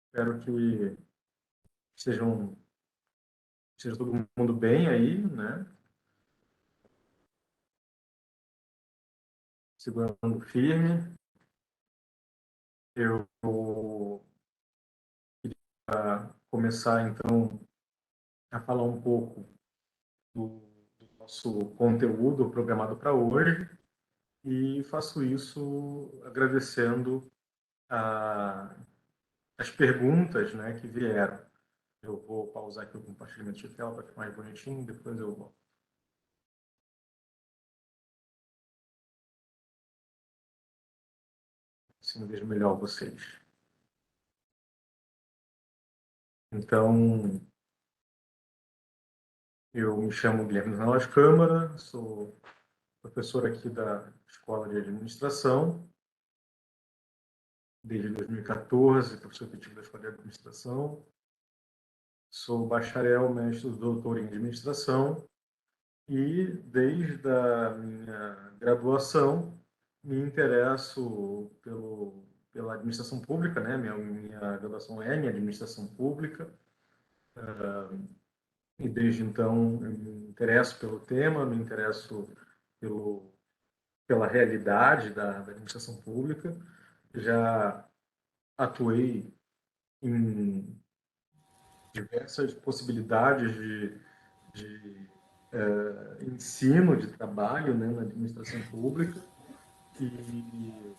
Espero que estejam, esteja todo mundo bem aí, né? Segurando firme. Eu vou começar, então, a falar um pouco do nosso conteúdo programado para hoje e faço isso agradecendo a, as perguntas, né, que vieram. Eu vou pausar aqui o compartilhamento de tela para ficar mais bonitinho, depois eu volto. Assim vejo melhor vocês. Então, eu me chamo Guilherme Nolas Câmara, sou professor aqui da Escola de Administração, desde 2014, professor efetivo da Escola de Administração. Sou bacharel, mestre, doutor em administração e, desde a minha graduação, me interesso pela administração pública, né? Minha graduação é em administração pública, e desde então eu me interesso pelo tema, me interesso pelo, pela realidade da administração pública. Já atuei em diversas possibilidades de ensino, de trabalho, né, na administração pública, e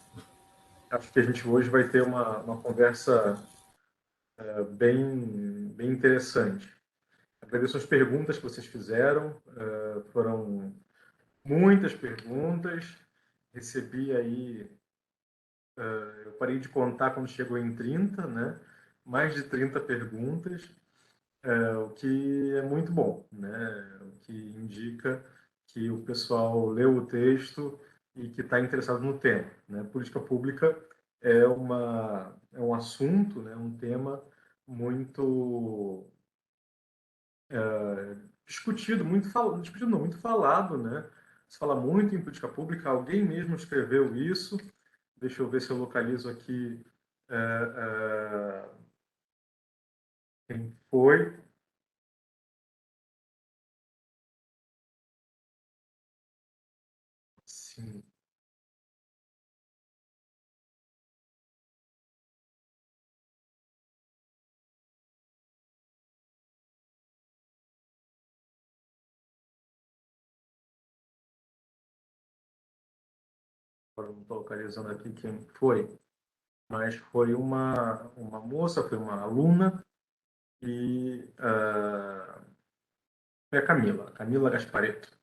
acho que a gente hoje vai ter uma conversa bem interessante. Agradeço as perguntas que vocês fizeram, foram muitas perguntas, recebi aí, eu parei de contar quando chegou em 30, né? Mais de 30 perguntas, o que é muito bom, né? O que indica que o pessoal leu o texto e que está interessado no tema, né? Política pública é um assunto, né? Um tema muito discutido, discutido não, muito falado, né? Se fala muito em política pública, alguém mesmo escreveu isso. Deixa eu ver se eu localizo aqui é, é, quem foi. Sim, agora não estou localizando aqui quem foi, mas foi uma moça, foi uma aluna, e foi a Camila Gasparetto,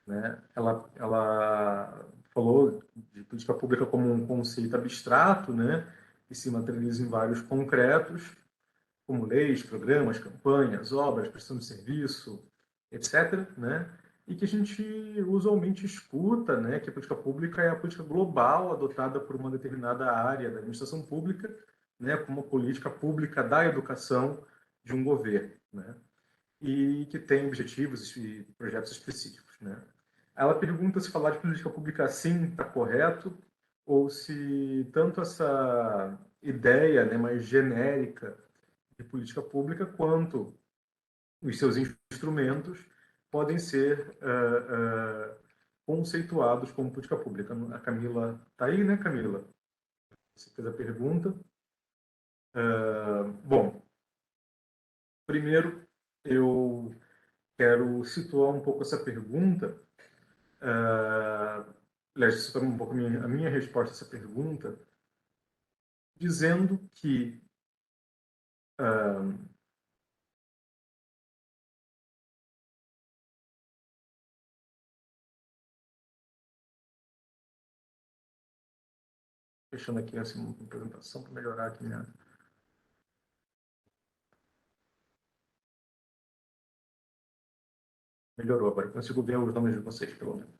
né? Ela falou de política pública como um conceito abstrato, né? Que se materializa em vários concretos, como leis, programas, campanhas, obras, prestação de serviço, etc., né? E que a gente usualmente escuta, né, que a política pública é a política global adotada por uma determinada área da administração pública, né, como uma política pública da educação de um governo, né? E que tem objetivos e projetos específicos, né? Ela pergunta se falar de política pública assim está correto ou se tanto essa ideia, né, mais genérica de política pública quanto os seus instrumentos podem ser conceituados como política pública. A Camila está aí, né, Camila? Você fez a pergunta. Bom, primeiro eu quero situar um pouco essa pergunta, aliás, situar um pouco a minha resposta a essa pergunta, dizendo que fechando aqui essa apresentação para melhorar aqui minha. Melhorou agora, consigo ver os nomes de vocês, pelo menos.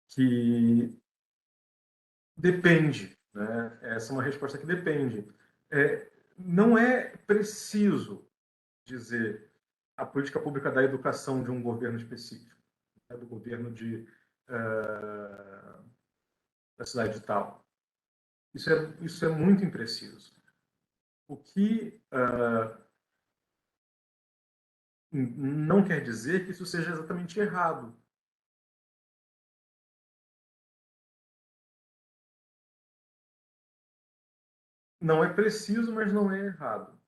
Que depende, né? Essa é uma resposta que depende. Não é preciso dizer a política pública da educação de um governo específico, né? Do governo da cidade de tal. Isso é muito impreciso. O que não quer dizer que isso seja exatamente errado. Não é preciso, mas não é errado.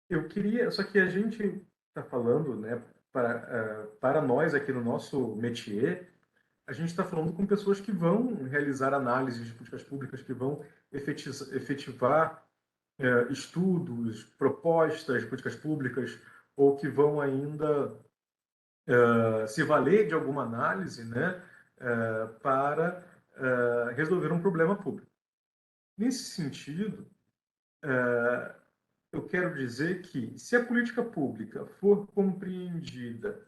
Eu queria, só que a gente está falando, né, para nós aqui no nosso métier, a gente está falando com pessoas que vão realizar análises de políticas públicas, que vão efetivar estudos, propostas de políticas públicas, ou que vão ainda se valer de alguma análise, né, para resolver um problema público. Nesse sentido, eu quero dizer que, se a política pública for compreendida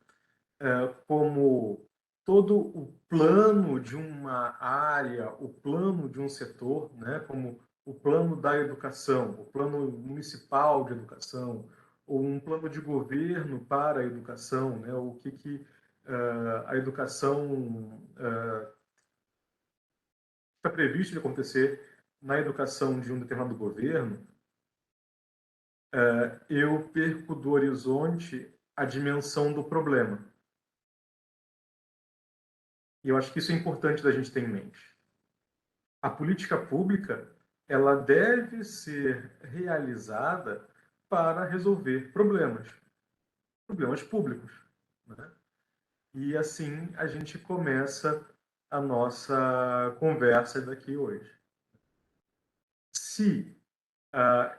como todo o plano de uma área, o plano de um setor, né, como o plano da educação, o plano municipal de educação, ou um plano de governo para a educação, né, o que a educação está previsto de acontecer na educação de um determinado governo, eu perco do horizonte a dimensão do problema. E eu acho que isso é importante da gente ter em mente. A política pública, ela deve ser realizada para resolver problemas públicos, né? E assim a gente começa a nossa conversa daqui hoje. Se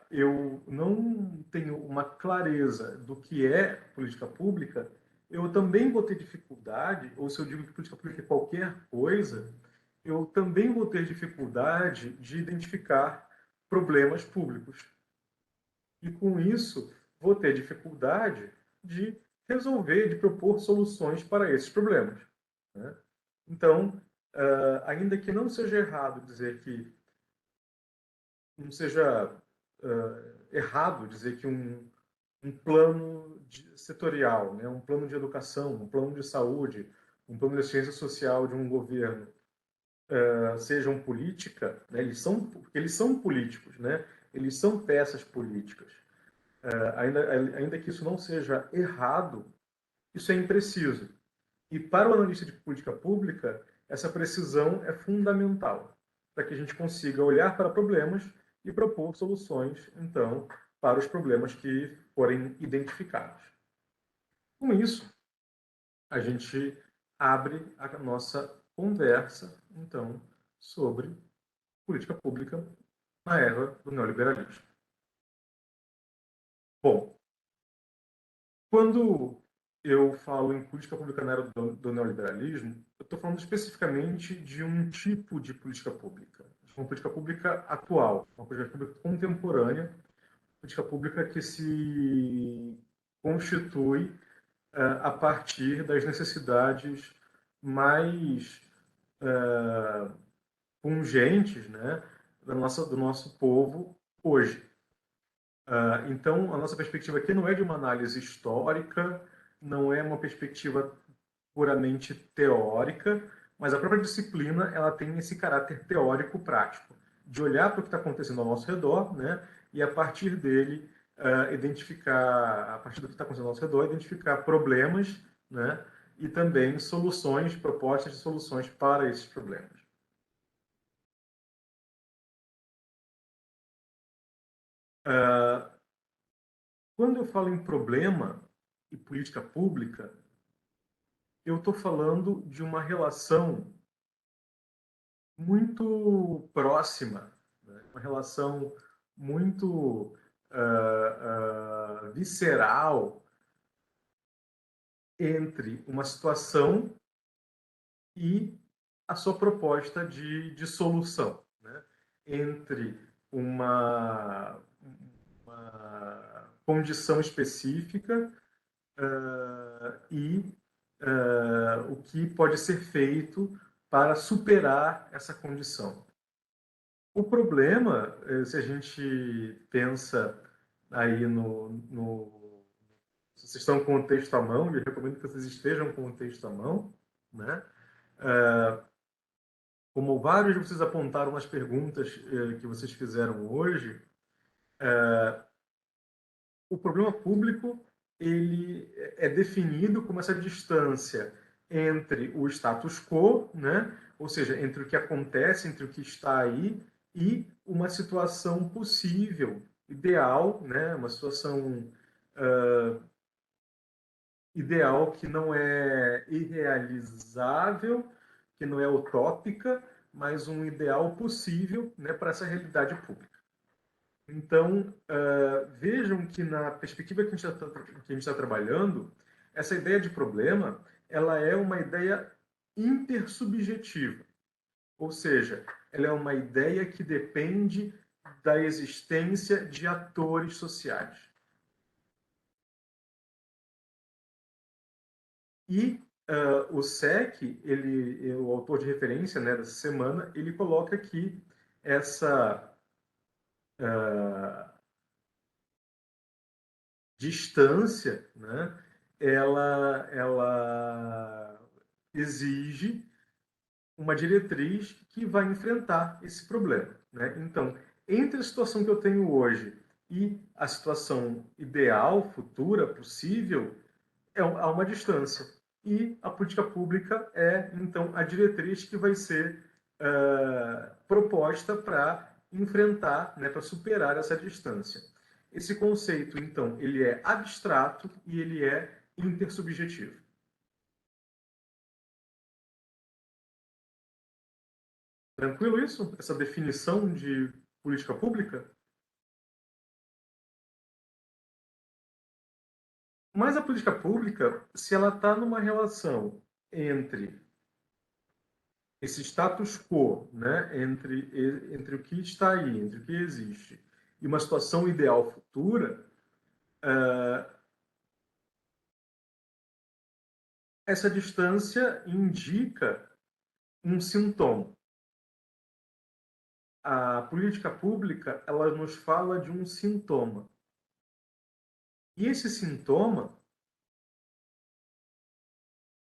eu não tenho uma clareza do que é política pública, eu também vou ter dificuldade, ou se eu digo que política pública é qualquer coisa, eu também vou ter dificuldade de identificar problemas públicos. E com isso, vou ter dificuldade de resolver, de propor soluções para esses problemas, né? Então, ainda que não seja errado dizer que não seja errado dizer que um plano setorial, né, um plano de educação, um plano de saúde, um plano de assistência social de um governo sejam política, né, eles são políticos, né, eles são peças políticas. Ainda que isso não seja errado, isso é impreciso. E para o analista de política pública, essa precisão é fundamental para que a gente consiga olhar para problemas e propor soluções, então, para os problemas que forem identificados. Com isso, a gente abre a nossa conversa, então, sobre política pública na era do neoliberalismo. Bom, quando eu falo em política pública na era do neoliberalismo, eu estou falando especificamente de um tipo de política pública, uma política pública atual, uma política pública contemporânea, política pública que se constitui a partir das necessidades mais pungentes, né, do nosso povo hoje. Então, a nossa perspectiva aqui não é de uma análise histórica, não é uma perspectiva puramente teórica, mas a própria disciplina ela tem esse caráter teórico prático, de olhar para o que está acontecendo ao nosso redor, né, e a partir dele identificar, a partir do que está acontecendo ao nosso redor, identificar problemas, né, e também soluções, propostas de soluções para esses problemas. Quando eu falo em problema e política pública, eu estou falando de uma relação muito próxima, né? Uma relação muito visceral entre uma situação e a sua proposta de solução, né? Entre uma condição específica e o que pode ser feito para superar essa condição. O problema, se a gente pensa aí se vocês estão com o texto à mão, eu recomendo que vocês estejam com o texto à mão, né? como vários de vocês apontaram nas perguntas que vocês fizeram hoje, o problema público ele é definido como essa distância entre o status quo, né? Ou seja, entre o que acontece, entre o que está aí, e uma situação possível, ideal, né? Uma situação ideal que não é irrealizável, que não é utópica, mas um ideal possível, né, para essa realidade pública. Então, vejam que na perspectiva que a gente está trabalhando, essa ideia de problema, ela é uma ideia intersubjetiva, ou seja, ela é uma ideia que depende da existência de atores sociais. E o SEC, o autor de referência, né, dessa semana, ele coloca que essa distância, né, ela exige uma diretriz que vai enfrentar esse problema, né? Então, entre a situação que eu tenho hoje e a situação ideal, futura, possível, há uma distância. E a política pública é, então, a diretriz que vai ser proposta para enfrentar, né, para superar essa distância. Esse conceito, então, ele é abstrato e ele é intersubjetivo. Tranquilo isso? Essa definição de política pública? Mas a política pública, se ela está numa relação entre esse status quo, né, entre o que está aí, entre o que existe, e uma situação ideal futura, essa distância indica um sintoma. A política pública, ela nos fala de um sintoma. E esse sintoma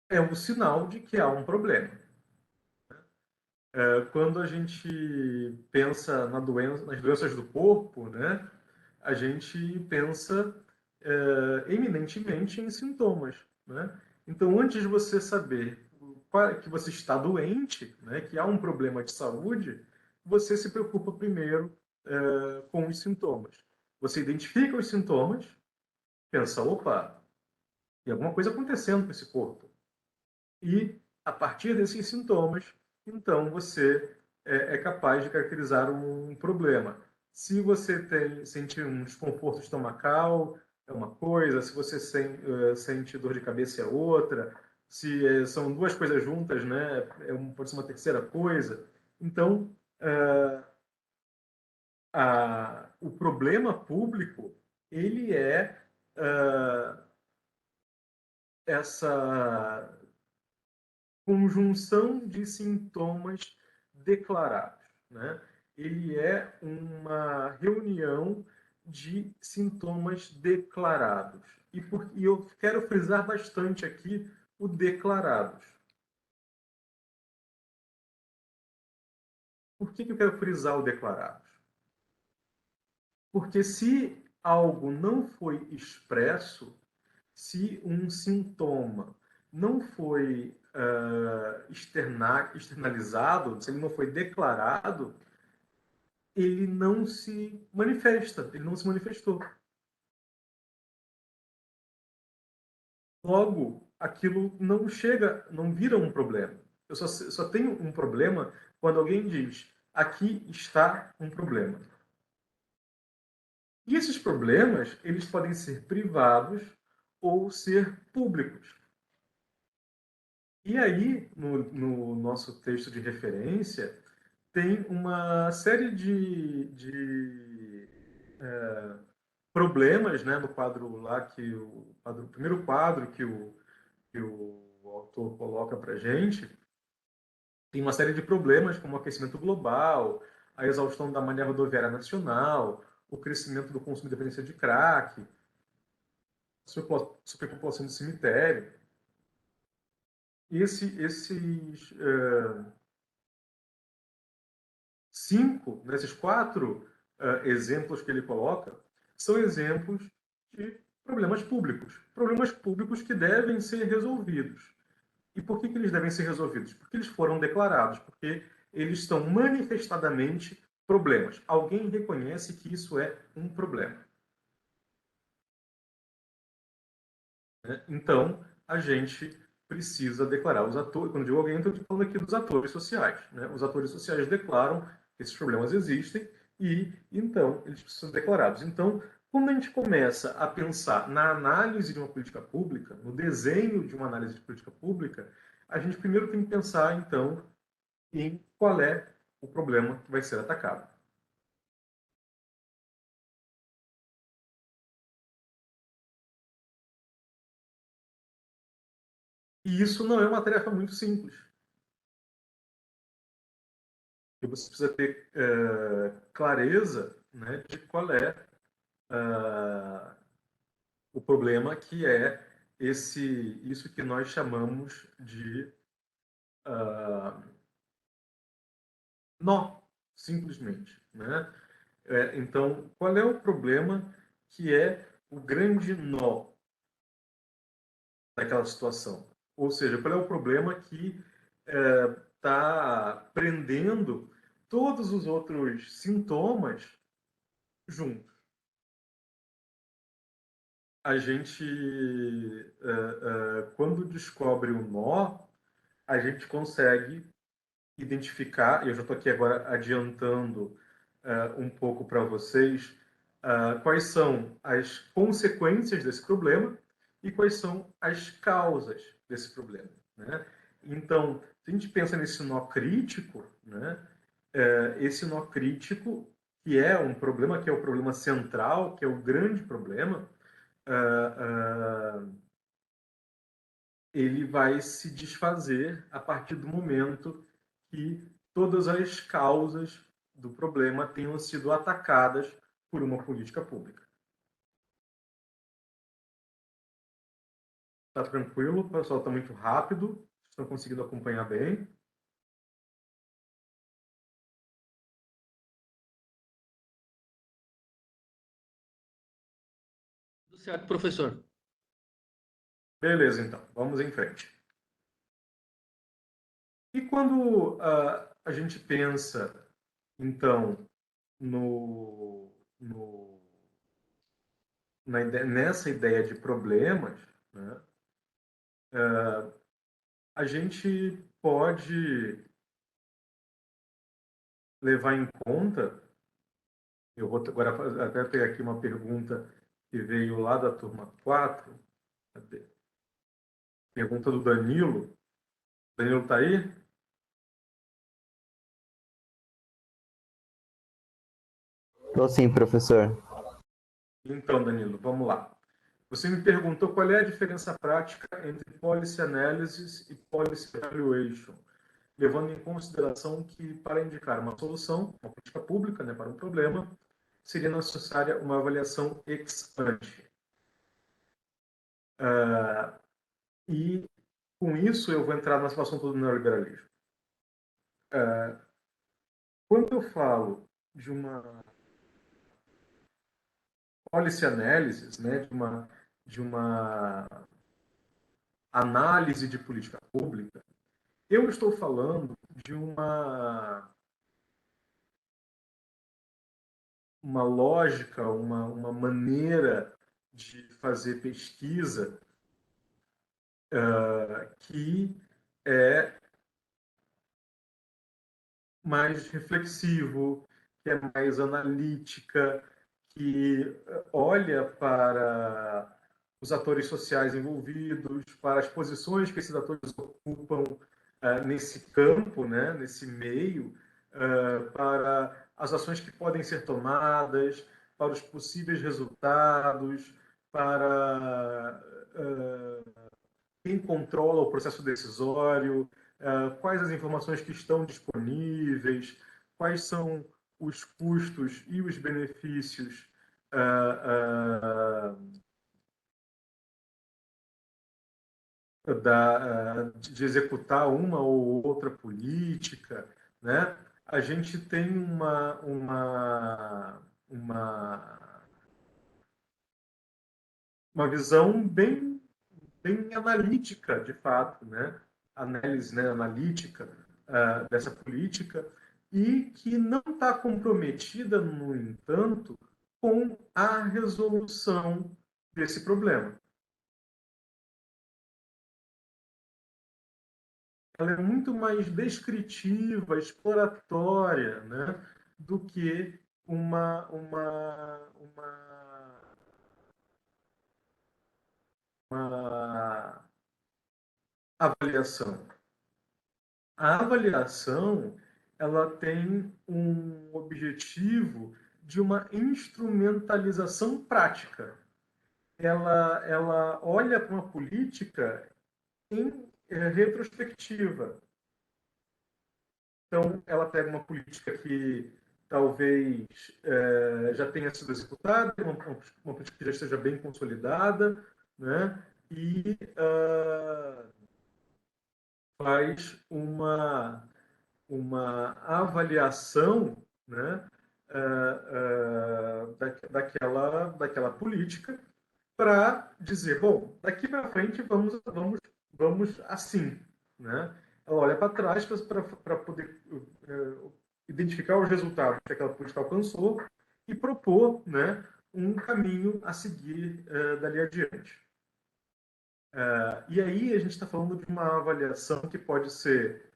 é um sinal de que há um problema. Quando a gente pensa nas doenças do corpo, né, a gente pensa eminentemente em sintomas, né? Então, antes de você saber que você está doente, né, que há um problema de saúde, você se preocupa primeiro com os sintomas. Você identifica os sintomas, pensa, opa, tem alguma coisa acontecendo com esse corpo. E, a partir desses sintomas, então você é capaz de caracterizar um problema. Se você sente um desconforto estomacal, é uma coisa, se você sente dor de cabeça, é outra, se são duas coisas juntas, né, pode ser uma terceira coisa. Então, o problema público, ele é essa conjunção de sintomas declarados, né? Ele é uma reunião de sintomas declarados. E eu quero frisar bastante aqui o declarados. Por que eu quero frisar o declarados? Porque se algo não foi expresso, se um sintoma não foi externalizado, se ele não foi declarado, ele não se manifesta, ele não se manifestou. Logo, aquilo não chega, não vira um problema. Eu só tenho um problema quando alguém diz: aqui está um problema. E esses problemas, eles podem ser privados ou ser públicos. E aí, no nosso texto de referência, tem uma série de problemas, né, no quadro lá, o primeiro quadro que o autor coloca para a gente, tem uma série de problemas, como o aquecimento global, a exaustão da malha rodoviária nacional, o crescimento do consumo e dependência de crack, superpopulação de cemitério. Esses nesses quatro exemplos que ele coloca, são exemplos de problemas públicos que devem ser resolvidos. E por que eles devem ser resolvidos? Porque eles foram declarados, porque eles são manifestadamente problemas. Alguém reconhece que isso é um problema. Né? Então, a gente precisa declarar os atores. Quando eu digo alguém, estou falando aqui dos atores sociais. Né? Os atores sociais declaram que esses problemas existem e, então, eles precisam ser declarados. Então, quando a gente começa a pensar na análise de uma política pública, no desenho de uma análise de política pública, a gente primeiro tem que pensar, então, em qual é o problema que vai ser atacado. E isso não é uma tarefa muito simples. E você precisa ter clareza, né, de qual é o problema, que é isso que nós chamamos de nó, simplesmente. Né? Então, qual é o problema que é o grande nó daquela situação? Ou seja, qual é o problema que está prendendo todos os outros sintomas juntos? A gente, quando descobre o nó, a gente consegue identificar, e eu já estou aqui agora adiantando um pouco para vocês, quais são as consequências desse problema e quais são as causas desse problema. Né? Então, se a gente pensa nesse nó crítico, né, esse nó crítico, que é um problema, que é o problema central, que é o grande problema, ele vai se desfazer a partir do momento que todas as causas do problema tenham sido atacadas por uma política pública. Está tranquilo? O pessoal está muito rápido? Estão conseguindo acompanhar bem? Tudo certo, professor. Beleza, então. Vamos em frente. E quando a gente pensa, então, no, no, nessa ideia de problemas, né, a gente pode levar em conta, eu vou agora até pegar aqui uma pergunta que veio lá da turma 4, pergunta do Danilo. Danilo está aí? Tô sim, professor. Então, Danilo, vamos lá. Você me perguntou qual é a diferença prática entre policy analysis e policy evaluation, levando em consideração que, para indicar uma solução, uma política pública, né, para um problema, seria necessária uma avaliação ex ante. E, com isso, eu vou entrar na situação do neoliberalismo. Quando eu falo de uma policy analysis, né, de uma análise de política pública, eu estou falando de uma lógica, uma maneira de fazer pesquisa que é mais reflexivo, que é mais analítica, que olha para os atores sociais envolvidos, para as posições que esses atores ocupam nesse campo, né, nesse meio, para as ações que podem ser tomadas, para os possíveis resultados, para quem controla o processo decisório, quais as informações que estão disponíveis, quais são os custos e os benefícios de executar uma ou outra política, né? a gente tem uma visão bem analítica, de fato, né? Análise, né, analítica dessa política, e que não está comprometida, no entanto, com a resolução desse problema. Ela é muito mais descritiva, exploratória, né, do que uma avaliação. A avaliação, ela tem um objetivo de uma instrumentalização prática. Ela olha para uma política em retrospectiva. Então, ela pega uma política que talvez já tenha sido executada, uma política que já esteja bem consolidada, né? E faz uma avaliação, né, daquela política para dizer, bom, daqui para frente vamos assim, né? Ela olha para trás para poder identificar os resultados que aquela política alcançou e propor, né, um caminho a seguir dali adiante. E aí a gente está falando de uma avaliação que pode ser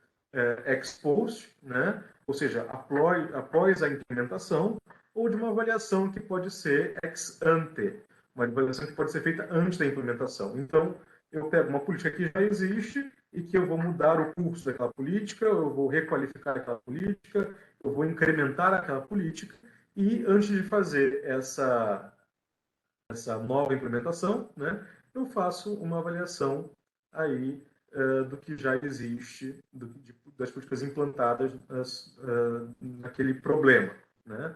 ex post, né? Ou seja, após a implementação, ou de uma avaliação que pode ser ex ante, uma avaliação que pode ser feita antes da implementação. Então, eu pego uma política que já existe e que eu vou mudar o curso daquela política, eu vou requalificar aquela política, eu vou incrementar aquela política, e antes de fazer essa nova implementação, né, eu faço uma avaliação aí do que já existe, das políticas implantadas naquele problema, né?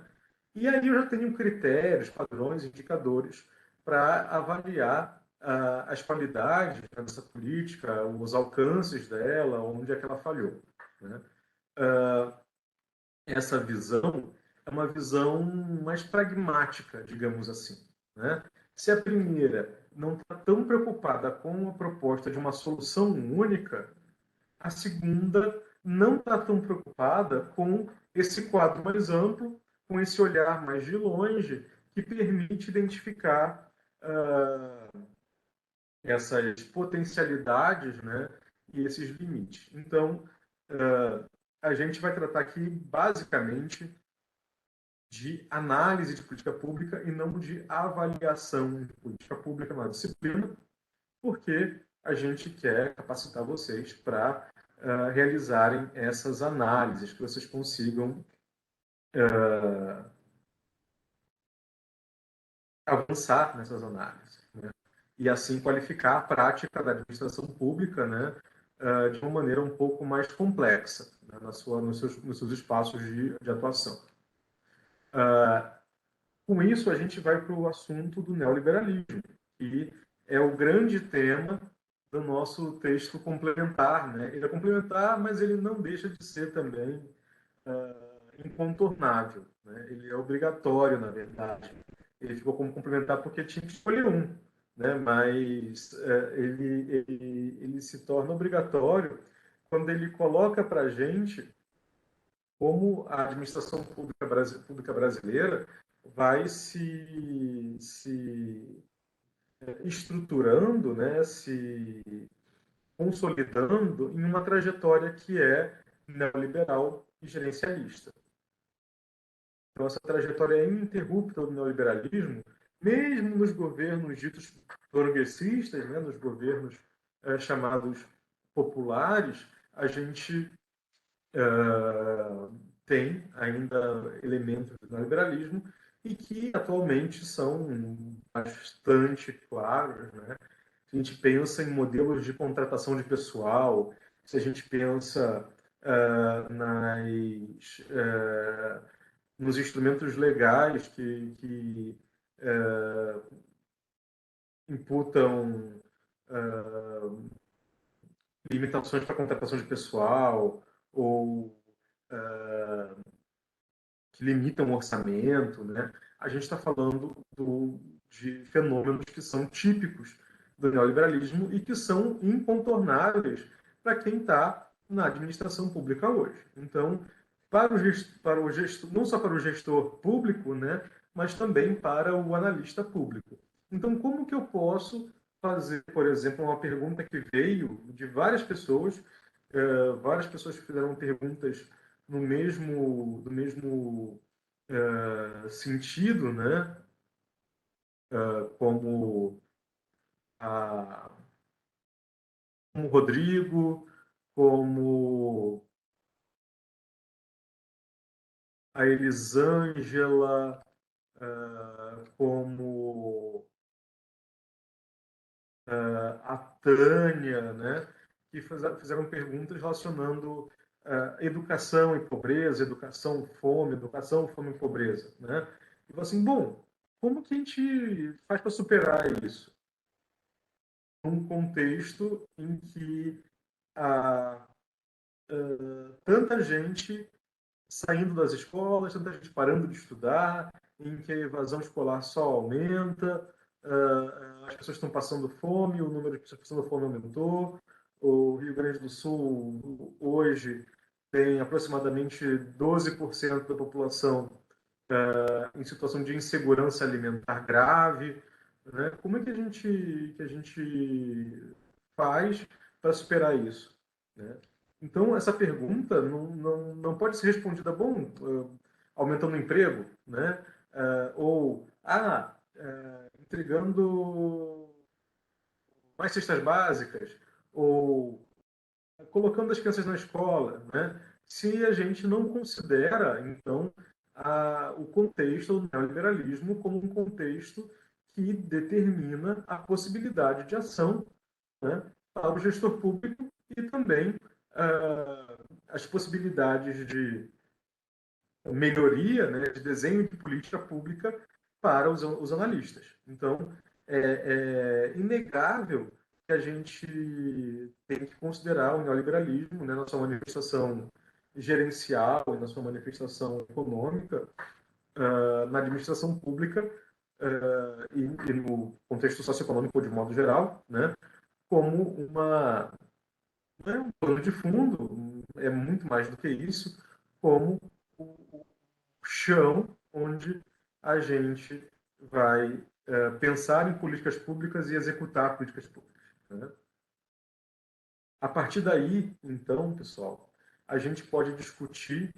E aí eu já tenho critérios, padrões, indicadores para avaliar as qualidades dessa política, os alcances dela, onde é que ela falhou, né? Essa visão é uma visão mais pragmática, digamos assim, né? Se a primeira não está tão preocupada com a proposta de uma solução única, a segunda não está tão preocupada com esse quadro mais amplo, com esse olhar mais de longe, que permite identificar essas potencialidades, né, e esses limites. Então, a gente vai tratar aqui, basicamente, de análise de política pública e não de avaliação de política pública na disciplina, porque a gente quer capacitar vocês para realizarem essas análises, que vocês consigam avançar nessas análises, né? E assim qualificar a prática da administração pública, né, de uma maneira um pouco mais complexa, né, nos seus espaços de atuação. Com isso, a gente vai para o assunto do neoliberalismo, que é o grande tema do nosso texto complementar, né? Ele é complementar, mas ele não deixa de ser também incontornável, né? Ele é obrigatório, na verdade. Ele ficou como complementar porque tinha que escolher um, né? Mas ele se torna obrigatório quando ele coloca para a gente como a administração pública brasileira vai se estruturando, né, se consolidando em uma trajetória que é neoliberal e gerencialista. Então, essa trajetória é ininterrupta do neoliberalismo, mesmo nos governos ditos progressistas, né, nos governos chamados populares, a gente tem ainda elementos do neoliberalismo e que atualmente são bastante claros, né? Se a gente pensa em modelos de contratação de pessoal, se a gente pensa nos instrumentos legais que imputam limitações para contratação de pessoal ou que limitam o orçamento, né? A gente está falando de fenômenos que são típicos do neoliberalismo e que são incontornáveis para quem está na administração pública hoje. Então, para o gestor, não só para o gestor público, né, mas também para o analista público. Então, como que eu posso fazer, por exemplo, uma pergunta que veio de várias pessoas que fizeram perguntas do mesmo sentido, né? Como, a, como o Rodrigo, como a Elisângela, como a Tânia, né? Que fizeram perguntas relacionando educação e pobreza, educação, fome e pobreza, né? E assim, bom, como que a gente faz para superar isso? Num contexto em que há tanta gente saindo das escolas, tanta gente parando de estudar, em que a evasão escolar só aumenta, as pessoas estão passando fome, o número de pessoas passando fome aumentou. O Rio Grande do Sul, hoje, tem aproximadamente 12% da população em situação de insegurança alimentar grave. Né? Como é que a gente faz para superar isso? Né? Então, essa pergunta não pode ser respondida, bom, aumentando o emprego, né? Ou, entregando mais cestas básicas, ou colocando as crianças na escola, né? Se a gente não considera, então, o contexto do neoliberalismo como um contexto que determina a possibilidade de ação, né, para o gestor público e também as possibilidades de melhoria, né, de desenho de política pública para os analistas. Então, é inegável que a gente tem que considerar o neoliberalismo, né, na sua manifestação gerencial e na sua manifestação econômica, na administração pública e no contexto socioeconômico de modo geral, né, como um plano de fundo, é muito mais do que isso, como o chão onde a gente vai pensar em políticas públicas e executar políticas públicas. Né? A partir daí, então, pessoal, a gente pode discutir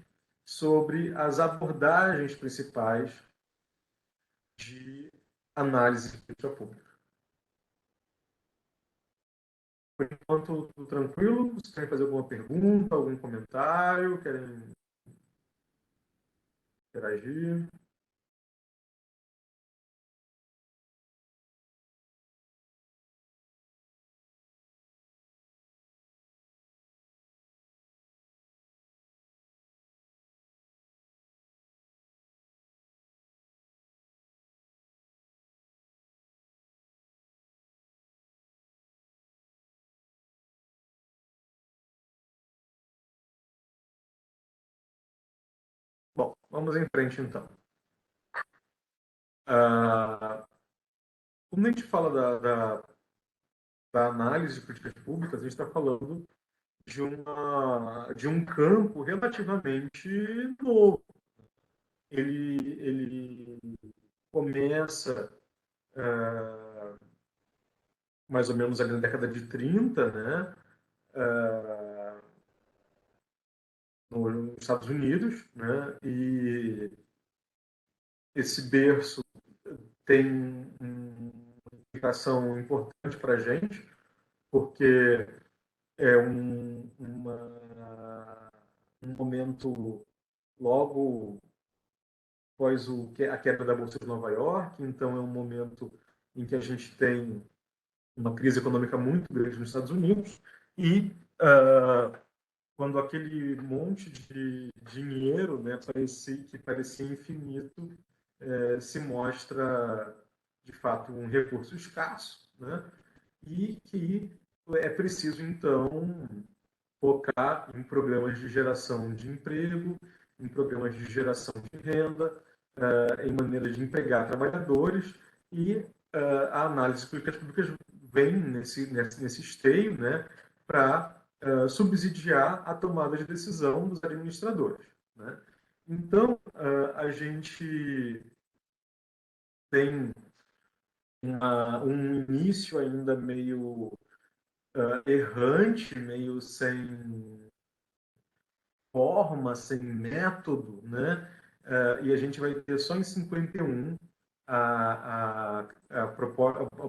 sobre as abordagens principais de análise de política pública. Por enquanto, tudo tranquilo? Vocês querem fazer alguma pergunta, algum comentário? Querem interagir? Bom, vamos em frente, então. Quando a gente fala da análise de políticas públicas, a gente está falando de um campo relativamente novo. Ele começa mais ou menos ali na década de 30, né? Nos Estados Unidos, né? E esse berço tem uma implicação importante para a gente, porque é um momento logo após a queda da Bolsa de Nova York, então é um momento em que a gente tem uma crise econômica muito grande nos Estados Unidos e quando aquele monte de dinheiro, né, que parecia infinito, se mostra de fato um recurso escasso, né, e que é preciso então focar em programas de geração de emprego, em programas de geração de renda, em maneiras de empregar trabalhadores, e a análise de políticas públicas vem nesse esteio, né, para subsidiar a tomada de decisão dos administradores, né? Então, a gente tem um início ainda meio errante, meio sem forma, sem método, né? E a gente vai ter só em 51 a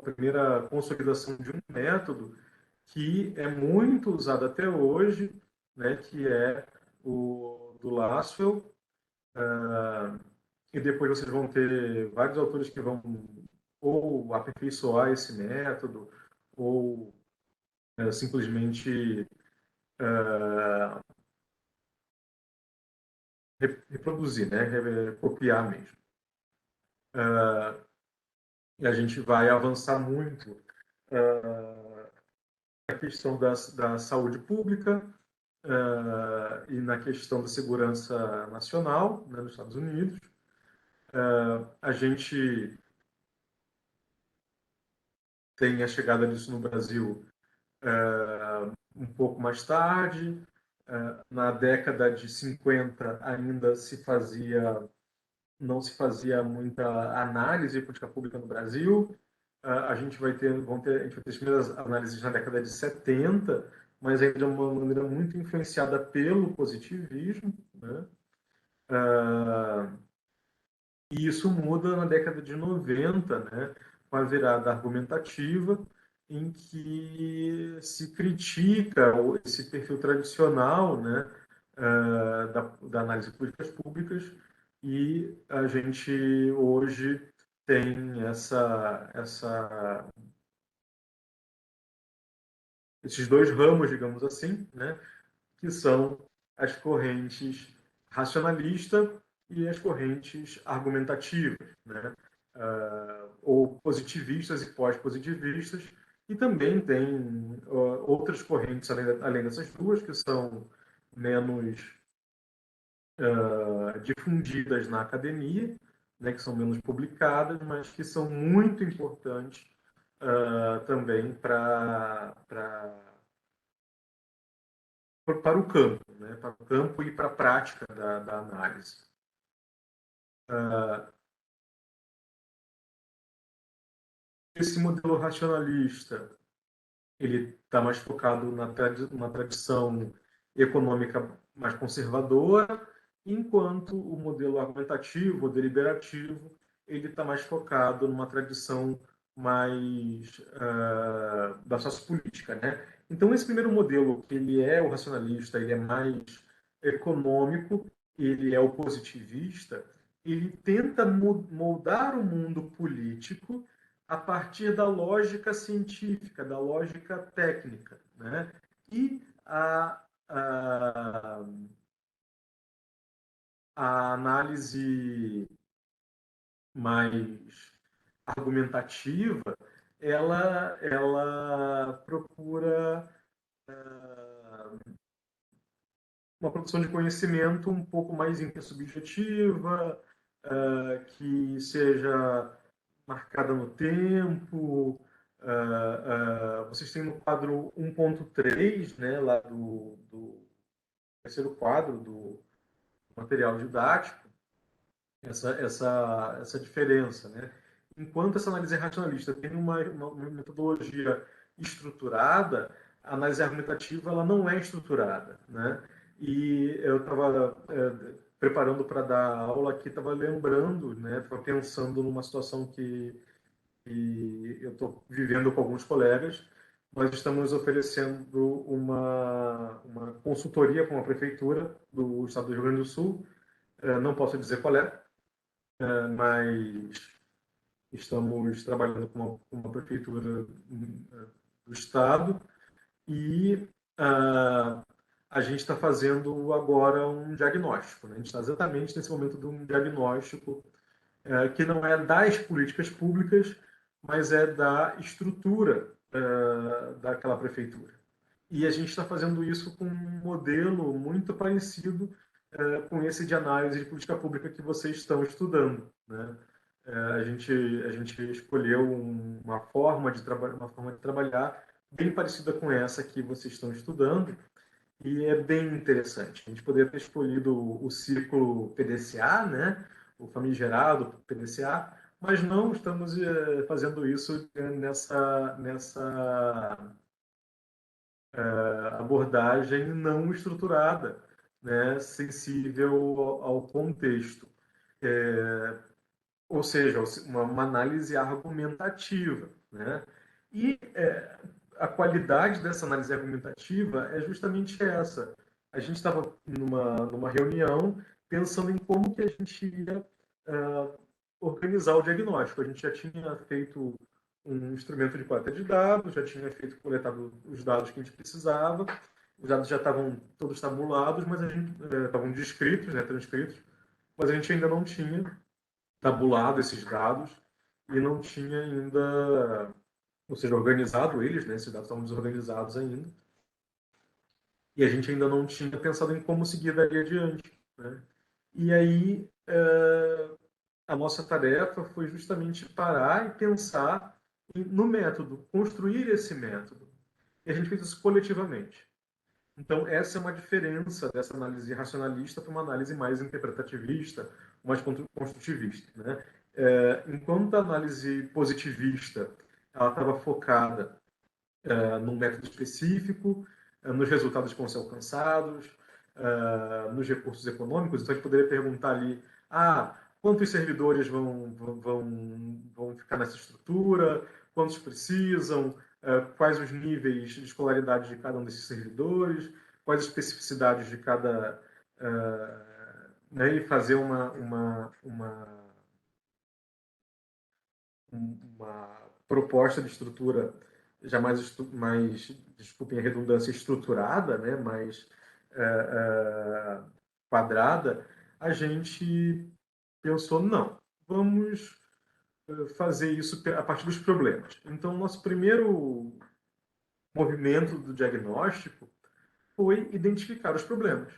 primeira consolidação de um método que é muito usado até hoje, né? Que é o do Lasswell, e depois vocês vão ter vários autores que vão ou aperfeiçoar esse método, ou simplesmente reproduzir, né? Copiar mesmo. E a gente vai avançar muito na questão da saúde pública e na questão da segurança nacional, né, nos Estados Unidos. A gente tem a chegada disso no Brasil um pouco mais tarde. Na década de 50 ainda não se fazia muita análise de política pública no Brasil. A gente vai ter as primeiras análises na década de 70, mas ainda de uma maneira muito influenciada pelo positivismo, né? E isso muda na década de 90, né? Com a virada argumentativa, em que se critica esse perfil tradicional, né? Da análise de políticas públicas, e a gente hoje tem esses dois ramos, digamos assim, né, que são as correntes racionalista e as correntes argumentativas, né, ou positivistas e pós-positivistas, e também tem outras correntes além dessas duas, que são menos difundidas na academia, né, que são menos publicadas, mas que são muito importantes também para o campo, né, para o campo e para a prática da análise. Esse modelo racionalista ele está mais focado na tradição econômica mais conservadora, enquanto o modelo argumentativo, deliberativo, ele está mais focado numa tradição mais da sociopolítica, né? Então, esse primeiro modelo, que ele é o racionalista, ele é mais econômico, ele é o positivista, ele tenta moldar o mundo político a partir da lógica científica, da lógica técnica, né? E a análise mais argumentativa, ela procura uma produção de conhecimento um pouco mais intersubjetiva, que seja marcada no tempo. Vocês têm no quadro 1.3, né, lá do terceiro quadro do material didático, essa diferença, né? Enquanto essa análise racionalista tem uma metodologia estruturada, a análise argumentativa ela não é estruturada, né? E eu estava preparando para dar aula aqui, estava lembrando, né? Estava pensando numa situação que eu estou vivendo com alguns colegas. Nós estamos oferecendo uma consultoria com a prefeitura do estado do Rio Grande do Sul. Não posso dizer qual é, mas estamos trabalhando com uma prefeitura do estado e a gente está fazendo agora um diagnóstico, né? A gente está exatamente nesse momento de um diagnóstico que não é das políticas públicas, mas é da estrutura daquela prefeitura. E a gente está fazendo isso com um modelo muito parecido com esse de análise de política pública que vocês estão estudando, né? A gente escolheu uma forma de trabalhar bem parecida com essa que vocês estão estudando, e é bem interessante. A gente poderia ter escolhido o círculo PDCA, né? O famigerado PDCA, mas não estamos fazendo isso nessa abordagem não estruturada, né? Sensível ao contexto. Ou seja, uma análise argumentativa, né? E a qualidade dessa análise argumentativa é justamente essa. A gente estava numa reunião pensando em como que a gente ia organizar o diagnóstico. A gente já tinha feito um instrumento de coleta de dados, já tinha coletado os dados que a gente precisava, os dados já estavam todos tabulados, mas a gente estavam descritos, né, transcritos, mas a gente ainda não tinha tabulado esses dados e não tinha ainda, ou seja, organizado eles, né? Esses dados estavam desorganizados ainda. E a gente ainda não tinha pensado em como seguir dali adiante, né? E aí, a nossa tarefa foi justamente parar e pensar no método, construir esse método. E a gente fez isso coletivamente. Então, essa é uma diferença dessa análise racionalista para uma análise mais interpretativista, mais construtivista, né? Enquanto a análise positivista ela estava focada num método específico, nos resultados que vão ser alcançados, nos recursos econômicos, então a gente poderia perguntar ali, quantos servidores vão ficar nessa estrutura, quantos precisam, quais os níveis de escolaridade de cada um desses servidores, quais as especificidades de cada... né, e fazer uma proposta de estrutura já mais, desculpem a redundância, estruturada, né, mais quadrada, a gente pensou, não, vamos fazer isso a partir dos problemas. Então, nosso primeiro movimento do diagnóstico foi identificar os problemas.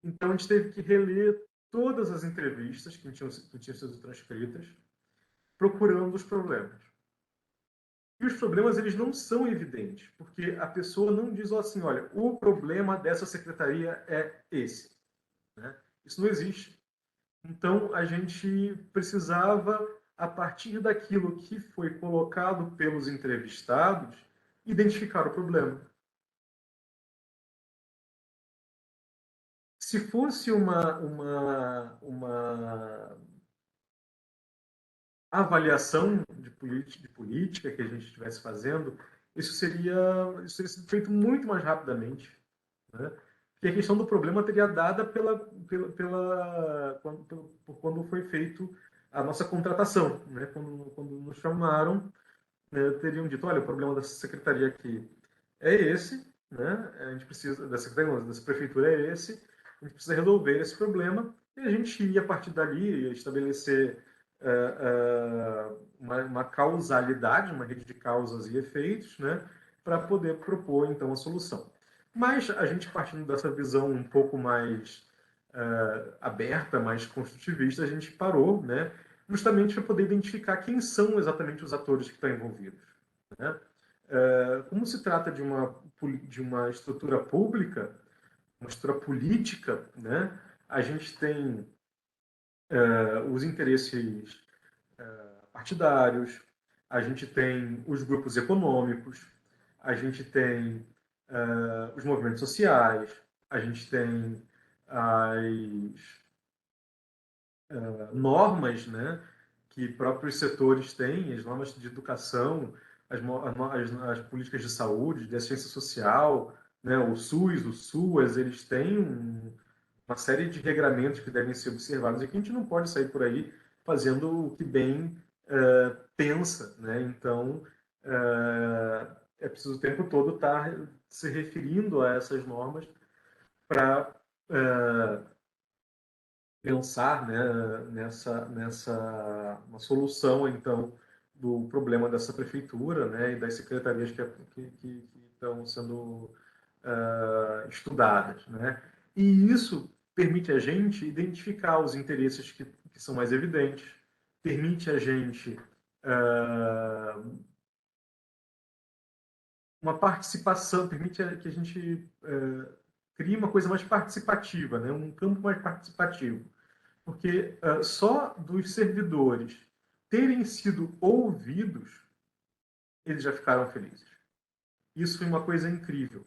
Então, a gente teve que reler todas as entrevistas que tinham sido transcritas, procurando os problemas. E os problemas eles não são evidentes, porque a pessoa não diz assim, olha, o problema dessa secretaria é esse, né? Isso não existe. Então, a gente precisava, a partir daquilo que foi colocado pelos entrevistados, identificar o problema. Se fosse uma avaliação de política que a gente estivesse fazendo, isso teria sido feito muito mais rapidamente, né? Porque a questão do problema teria dada por quando foi feito a nossa contratação, né? Quando nos chamaram, né, teriam dito, olha, o problema dessa secretaria aqui é esse, né? A gente precisa, da secretaria, não, dessa prefeitura é esse, a gente precisa resolver esse problema, e a gente ia, a partir dali, estabelecer uma causalidade, uma rede de causas e efeitos, né? Para poder propor, então, a solução. Mas a gente, partindo dessa visão um pouco mais aberta, mais construtivista, a gente parou, né? Justamente para poder identificar quem são exatamente os atores que estão envolvidos, né? Como se trata de uma estrutura pública, uma estrutura política, né? A gente tem os interesses partidários, a gente tem os grupos econômicos, a gente tem os movimentos sociais, a gente tem as normas, né, que próprios setores têm, as normas de educação, as políticas de saúde, de assistência social, né, o SUS, o SUAS, eles têm uma série de regramentos que devem ser observados e que a gente não pode sair por aí fazendo o que bem pensa, né? Então, é preciso o tempo todo estar se referindo a essas normas para pensar, né, nessa uma solução, então, do problema dessa prefeitura, né, e das secretarias que estão sendo estudadas, né? E isso permite a gente identificar os interesses que são mais evidentes, permite a gente uma participação, permite que a gente crie uma coisa mais participativa, né? Um campo mais participativo. Porque só dos servidores terem sido ouvidos, eles já ficaram felizes. Isso foi uma coisa incrível.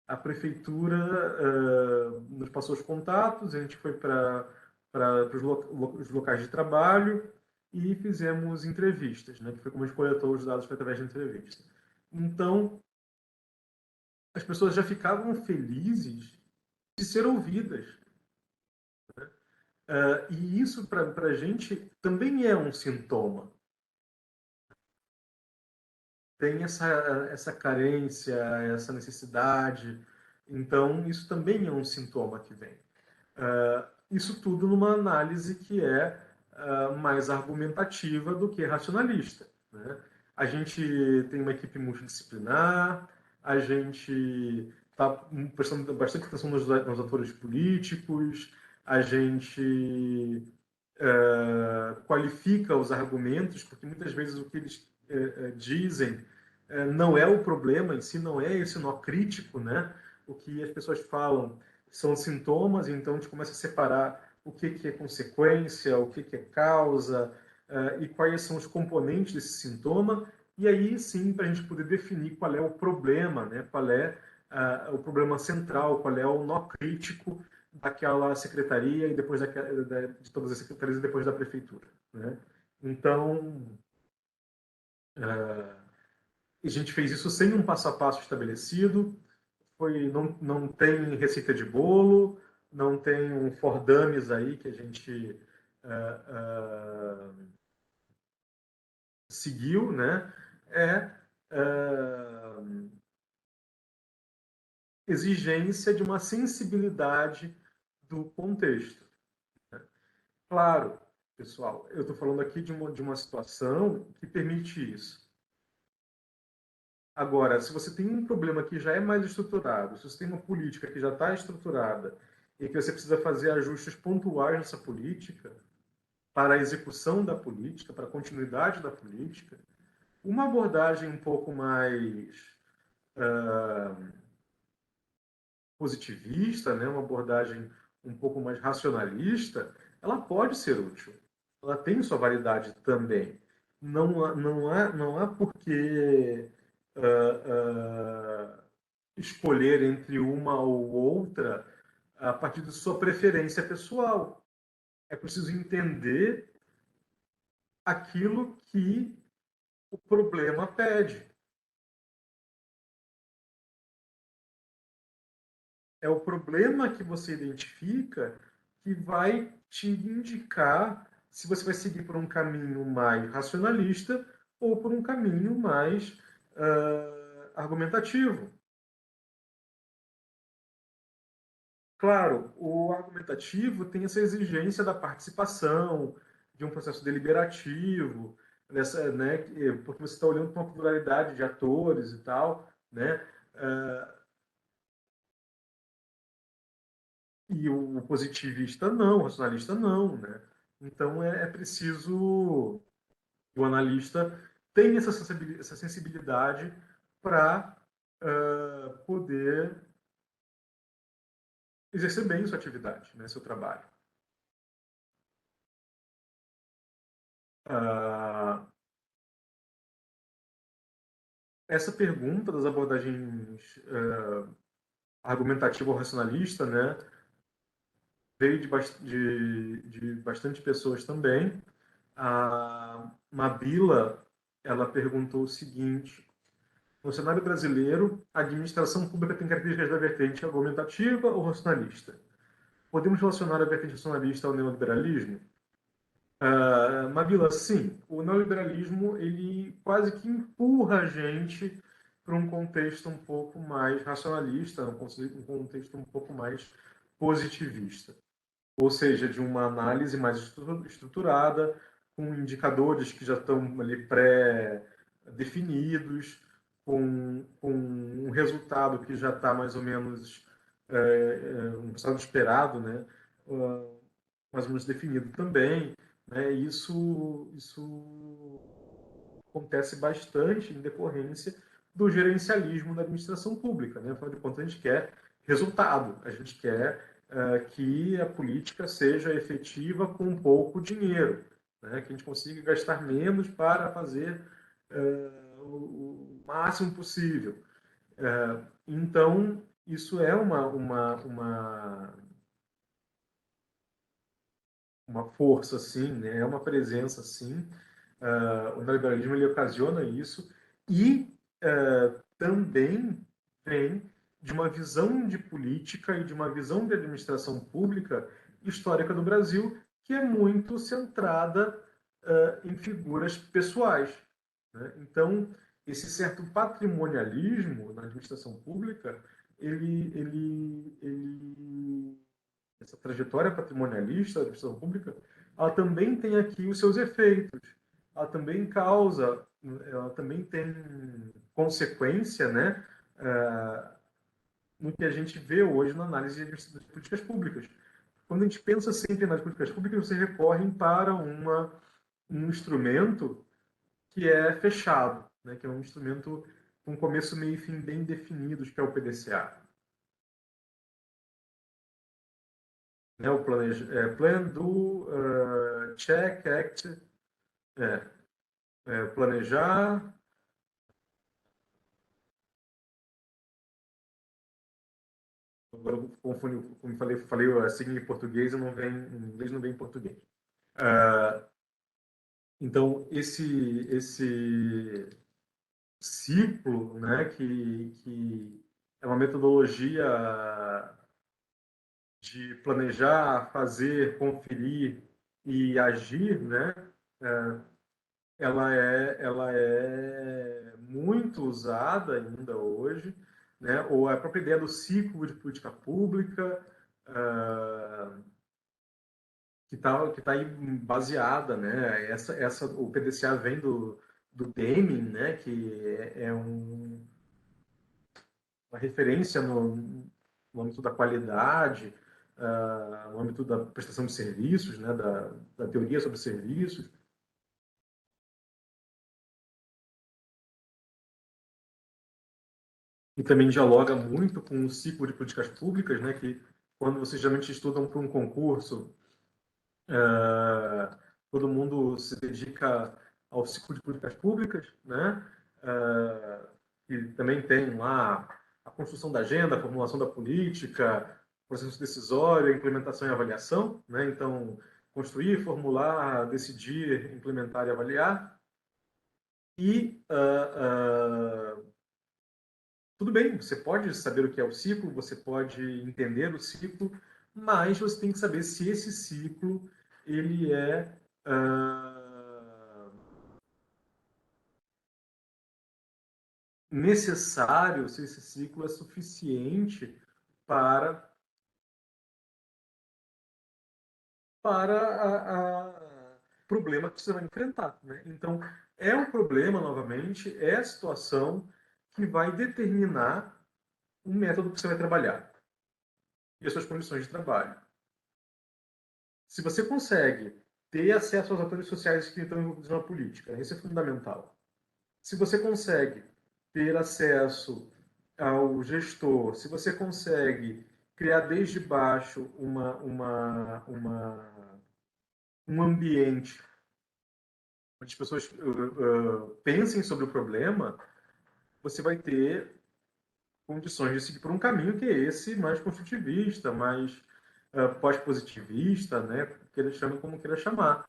A prefeitura nos passou os contatos, a gente foi para os locais de trabalho e fizemos entrevistas, né? Que foi como a gente coletou os dados foi através de entrevista. Então, as pessoas já ficavam felizes de ser ouvidas. E isso, para a gente, também é um sintoma. Tem essa carência, essa necessidade. Então, isso também é um sintoma que vem. Isso tudo numa análise que é mais argumentativa do que racionalista, né? A gente tem uma equipe multidisciplinar, a gente está prestando bastante atenção nos atores políticos, a gente qualifica os argumentos, porque muitas vezes o que eles dizem não é o problema em si, não é esse nó crítico, né? O que as pessoas falam são sintomas, então a gente começa a separar o que é consequência, o que é causa, e quais são os componentes desse sintoma, e aí sim para a gente poder definir qual é o problema, né? Qual é o problema central, qual é o nó crítico daquela secretaria e depois de todas as secretarias e depois da prefeitura, né? Então, a gente fez isso sem um passo a passo estabelecido, não tem receita de bolo, não tem um for dummies aí que a gente seguiu, né? É exigência de uma sensibilidade do contexto. Claro, pessoal, eu estou falando aqui de uma situação que permite isso. Agora, se você tem um problema que já é mais estruturado, se você tem uma política que já está estruturada e que você precisa fazer ajustes pontuais nessa política, para a execução da política, para a continuidade da política, uma abordagem um pouco mais positivista, né, uma abordagem um pouco mais racionalista, ela pode ser útil. Ela tem sua validade também. Não há por que escolher entre uma ou outra a partir de sua preferência pessoal. É preciso entender aquilo que o problema pede. É o problema que você identifica que vai te indicar se você vai seguir por um caminho mais racionalista ou por um caminho mais argumentativo. Claro, o argumentativo tem essa exigência da participação, de um processo deliberativo, né, porque você está olhando para uma pluralidade de atores e tal, né? E o positivista não, o racionalista não, né? Então é preciso que o analista tenha essa sensibilidade para poder exercer bem sua atividade, né, seu trabalho. Uh, essa pergunta das abordagens argumentativa ou racionalista, né, veio de bastante pessoas também. A Mabila, ela perguntou o seguinte: no cenário brasileiro, a administração pública tem características da vertente argumentativa ou racionalista? Podemos relacionar a vertente racionalista ao neoliberalismo? Mabila, sim. O neoliberalismo ele quase que empurra a gente para um contexto um pouco mais racionalista, um contexto um pouco mais positivista. Ou seja, de uma análise mais estruturada, com indicadores que já estão ali pré-definidos, com um resultado que já está mais ou menos um resultado esperado, né? Mais ou menos definido também, né? Isso acontece bastante em decorrência do gerencialismo da administração pública, né? Afinal de contas, a gente quer resultado, a gente quer que a política seja efetiva com pouco dinheiro, né? Que a gente consiga gastar menos para fazer o máximo possível. Então, isso é uma força, sim, né? É uma presença, sim. O neoliberalismo ele ocasiona isso e também vem de uma visão de política e de uma visão de administração pública histórica do Brasil que é muito centrada em figuras pessoais, né? Então, esse certo patrimonialismo na administração pública, essa trajetória patrimonialista da administração pública, ela também tem aqui os seus efeitos. Ela também causa, ela também tem consequência, né, no que a gente vê hoje na análise das políticas públicas. Quando a gente pensa sempre nas políticas públicas, vocês recorrem para um instrumento que é fechado, né, que é um instrumento com começo, meio e fim bem definidos, que é o PDCA. Né, o Plan, Do, Check, Act, planejar. Agora eu confundi, como falei assim em português, não vem, em inglês não vem em português. Então, esse ciclo, né, que é uma metodologia de planejar, fazer, conferir e agir, né, ela é muito usada ainda hoje, né? Ou a própria ideia do ciclo de política pública, que tá aí baseada, né? O PDCA vem do Deming, né? Que é uma referência no âmbito da qualidade, no âmbito da prestação de serviços, né? Da teoria sobre serviços. E também dialoga muito com o ciclo de políticas públicas, né? Que quando vocês geralmente estudam para um concurso, todo mundo se dedica ao ciclo de políticas públicas, né? E também tem lá a construção da agenda, a formulação da política, processo decisório, implementação e avaliação, né? Então, construir, formular, decidir, implementar e avaliar. E tudo bem, você pode saber o que é o ciclo, você pode entender o ciclo, mas você tem que saber se esse ciclo ele é necessário, se esse ciclo é suficiente para problema que você vai enfrentar, né? Então, é um problema, novamente, é a situação que vai determinar o método que você vai trabalhar e as suas condições de trabalho. Se você consegue ter acesso aos atores sociais que estão envolvidos na política, isso é fundamental. Se você consegue ter acesso ao gestor, se você consegue criar desde baixo um ambiente onde as pessoas pensem sobre o problema, você vai ter condições de seguir por um caminho que é esse mais construtivista, mais pós-positivista, né? Queira chamar como queira chamar,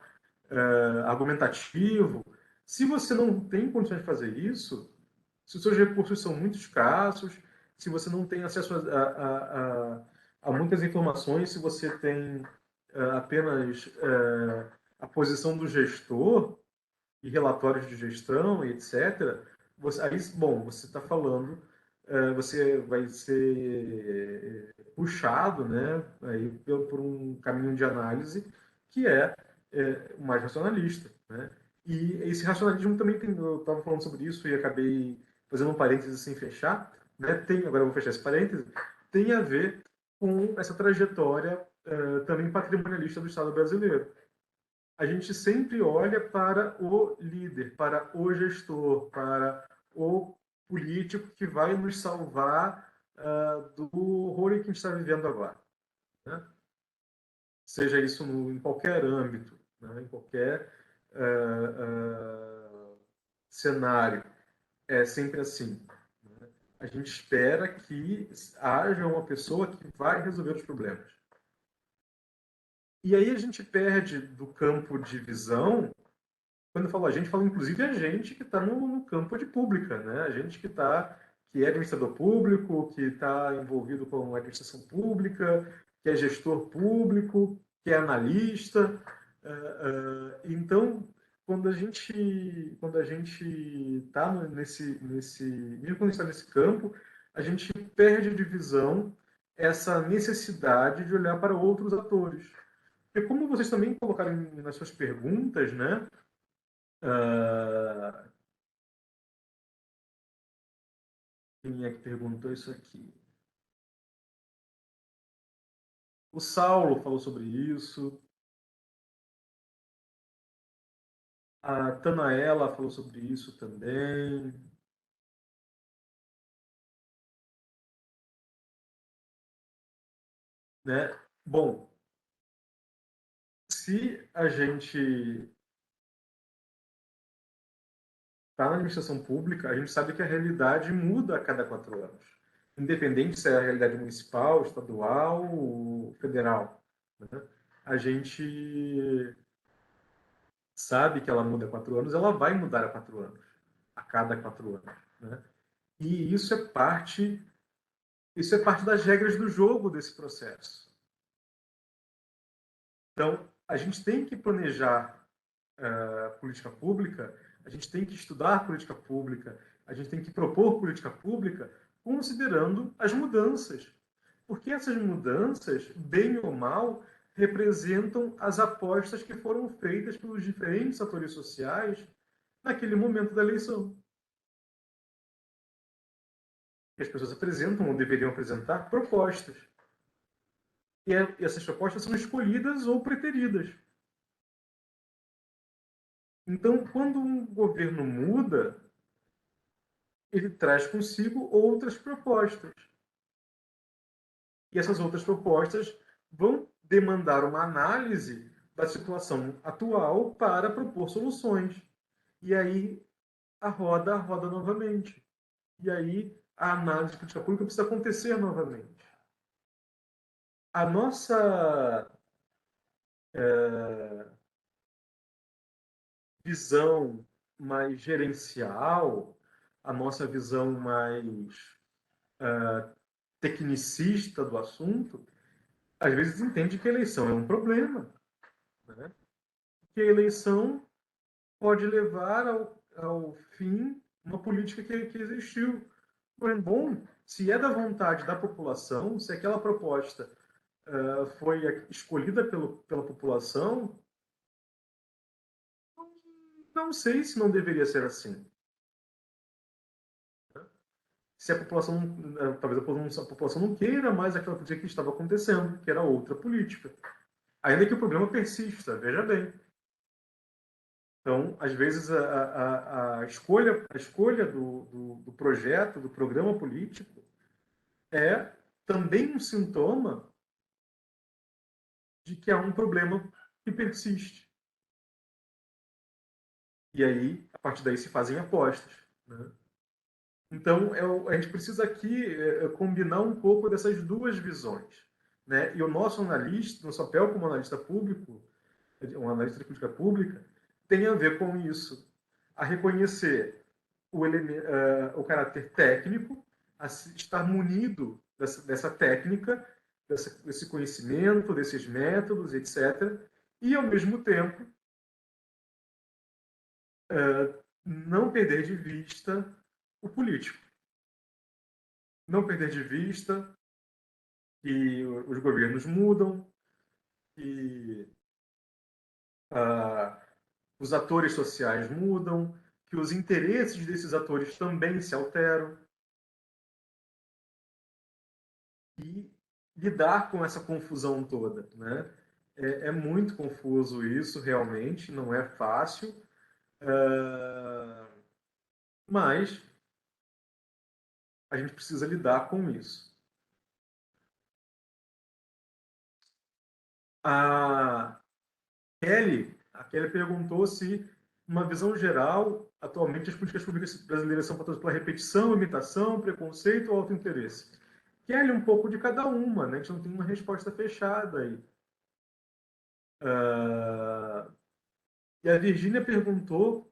argumentativo. Se você não tem condições de fazer isso, se os seus recursos são muito escassos, se você não tem acesso a muitas informações, se você tem apenas a posição do gestor e relatórios de gestão, etc., aí, bom, você está falando, você vai ser puxado, né, aí, por um caminho de análise que é mais racionalista, né? E esse racionalismo também tem, eu estava falando sobre isso e acabei fazendo um parênteses sem fechar, né? Agora eu vou fechar esse parênteses, tem a ver com essa trajetória também patrimonialista do Estado brasileiro. A gente sempre olha para o líder, para o gestor, para o político que vai nos salvar do horror que a gente está vivendo agora, né? Seja isso em qualquer âmbito, né? Em qualquer cenário. É sempre assim, né? A gente espera que haja uma pessoa que vai resolver os problemas. E aí a gente perde do campo de visão. Quando eu falo a gente, falo inclusive a gente que está no campo de pública, né? A gente que é administrador público, que está envolvido com a administração pública, que é gestor público, que é analista. Então, quando a gente está mesmo quando está nesse campo, a gente perde de visão essa necessidade de olhar para outros atores. Porque como vocês também colocaram nas suas perguntas, né? Ah, quem é que perguntou isso aqui? O Saulo falou sobre isso. A Tanaela falou sobre isso também. Né? Bom, se a gente está na administração pública, a gente sabe que a realidade muda a cada 4 anos. Independente se é a realidade municipal, estadual ou federal, né? A gente sabe que ela muda a 4 anos, ela vai mudar a 4 anos, a cada 4 anos, né? E isso é parte das regras do jogo desse processo. Então, a gente tem que planejar política pública, a gente tem que estudar política pública, a gente tem que propor política pública considerando as mudanças. Porque essas mudanças, bem ou mal, representam as apostas que foram feitas pelos diferentes atores sociais naquele momento da eleição. As pessoas apresentam ou deveriam apresentar propostas. E essas propostas são escolhidas ou preteridas. Então, quando um governo muda, ele traz consigo outras propostas. E essas outras propostas vão demandar uma análise da situação atual para propor soluções. E aí a roda novamente. E aí a análise de política pública precisa acontecer novamente. A nossa visão mais gerencial, a nossa visão mais tecnicista do assunto, às vezes entende que a eleição é um problema, né? Que a eleição pode levar ao fim uma política que existiu. Mas, bom, se é da vontade da população, se aquela proposta foi escolhida pela população, não sei se não deveria ser assim. Se a população, talvez a população não queira mais aquela política que estava acontecendo, que era outra política. Ainda que o problema persista, veja bem. Então, às vezes, a escolha do projeto, do programa político, é também um sintoma de que há um problema que persiste. E aí, a partir daí, se fazem apostas, né? Então, a gente precisa aqui combinar um pouco dessas duas visões, né? E o nosso analista, nosso papel como analista público, um analista de política pública, tem a ver com isso, a reconhecer o caráter técnico, a estar munido dessa técnica, desse conhecimento, desses métodos, etc. E, ao mesmo tempo, não perder de vista o político. Não perder de vista que os governos mudam, que os atores sociais mudam, que os interesses desses atores também se alteram. E lidar com essa confusão toda, né? É muito confuso isso, realmente, não é fácil, mas a gente precisa lidar com isso. A a Kelly perguntou se, numa visão geral, atualmente as políticas públicas brasileiras são pautadas pela repetição, imitação, preconceito ou autointeresse. Kelly, um pouco de cada uma, né? A gente não tem uma resposta fechada aí. E a Virgínia perguntou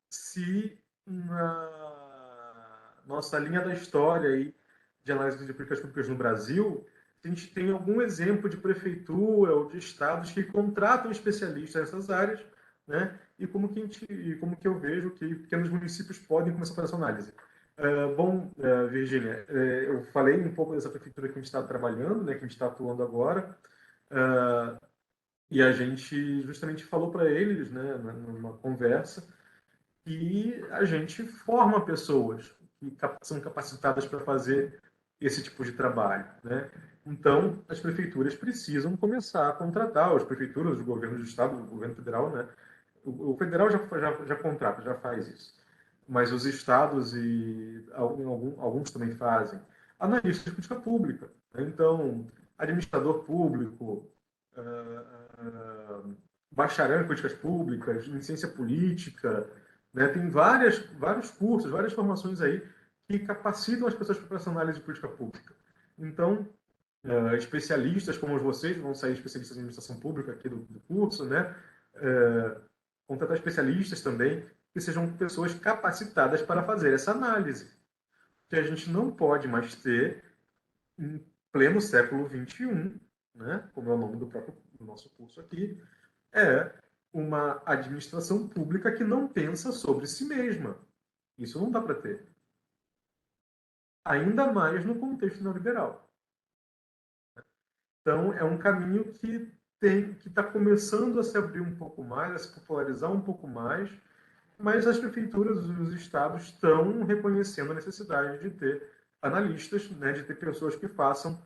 se na nossa linha da história aí, de análise de políticas públicas no Brasil, a gente tem algum exemplo de prefeitura ou de estados que contratam especialistas nessas áreas, né? E como que eu vejo que pequenos municípios podem começar a fazer essa análise. Virgínia, eu falei um pouco dessa prefeitura que a gente está trabalhando, né, que a gente está atuando agora, e a gente justamente falou para eles, né, numa conversa, e a gente forma pessoas que são capacitadas para fazer esse tipo de trabalho, né? Então, as prefeituras precisam começar a contratar, as prefeituras, os governos do estado, o governo federal, né? O federal já contrata, já faz isso. Mas os estados e alguns também fazem. Analistas de política pública, né? Então, administrador público, bacharel em políticas públicas, em ciência política, né? Tem vários cursos, várias formações aí que capacitam as pessoas para essa análise de política pública. Então, especialistas como vocês, vão sair especialistas em administração pública aqui do curso, né? Contratar especialistas também, que sejam pessoas capacitadas para fazer essa análise. Que a gente não pode mais ter, em pleno século XXI, né? Como é o nome do nosso curso aqui, é uma administração pública que não pensa sobre si mesma. Isso não dá para ter. Ainda mais no contexto neoliberal. Então, é um caminho que está começando a se abrir um pouco mais, a se popularizar um pouco mais, mas as prefeituras e os estados estão reconhecendo a necessidade de ter analistas, né, de ter pessoas que façam,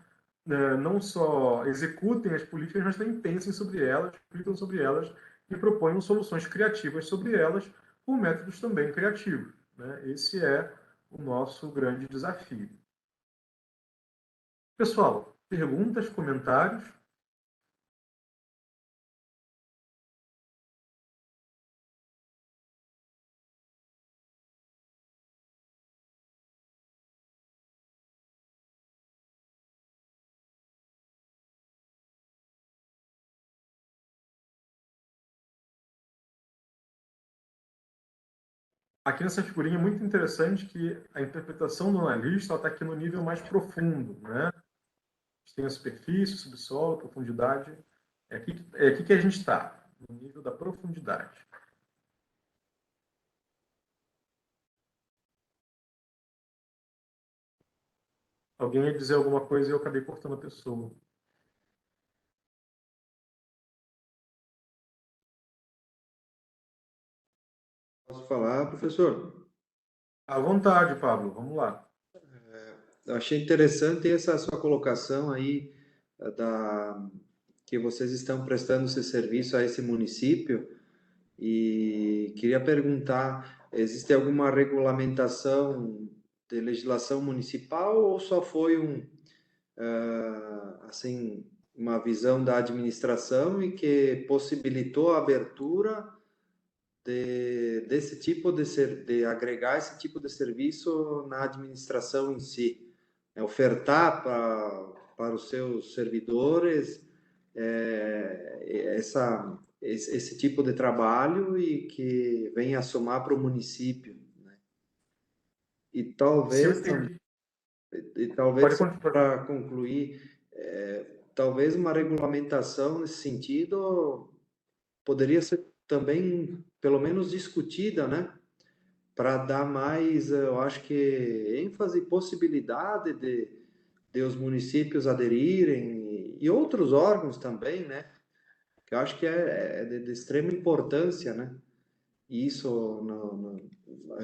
não só executem as políticas, mas também pensem sobre elas, reflitam sobre elas e proponham soluções criativas sobre elas, com métodos também criativos, né? Esse é o nosso grande desafio. Pessoal, perguntas, comentários? Aqui nessa figurinha é muito interessante que a interpretação do analista está aqui no nível mais profundo, né? A gente tem a superfície, o subsolo, a profundidade. É aqui que a gente está, no nível da profundidade. Alguém ia dizer alguma coisa e eu acabei cortando a pessoa. Posso falar, professor? À vontade, Pablo, vamos lá. Eu achei interessante essa sua colocação aí, que vocês estão prestando esse serviço a esse município e queria perguntar, existe alguma regulamentação de legislação municipal ou só foi assim, uma visão da administração e que possibilitou a abertura desse tipo de agregar esse tipo de serviço na administração em si, ofertar para os seus servidores esse tipo de trabalho e que venha a somar para o município, né? E Se eu talvez, entendi, e talvez pode só continuar. para concluir, talvez uma regulamentação nesse sentido poderia ser também, pelo menos, discutida, né? Para dar mais, eu acho que, ênfase e possibilidade de os municípios aderirem e outros órgãos também, né? que eu acho que é de extrema importância, né? Isso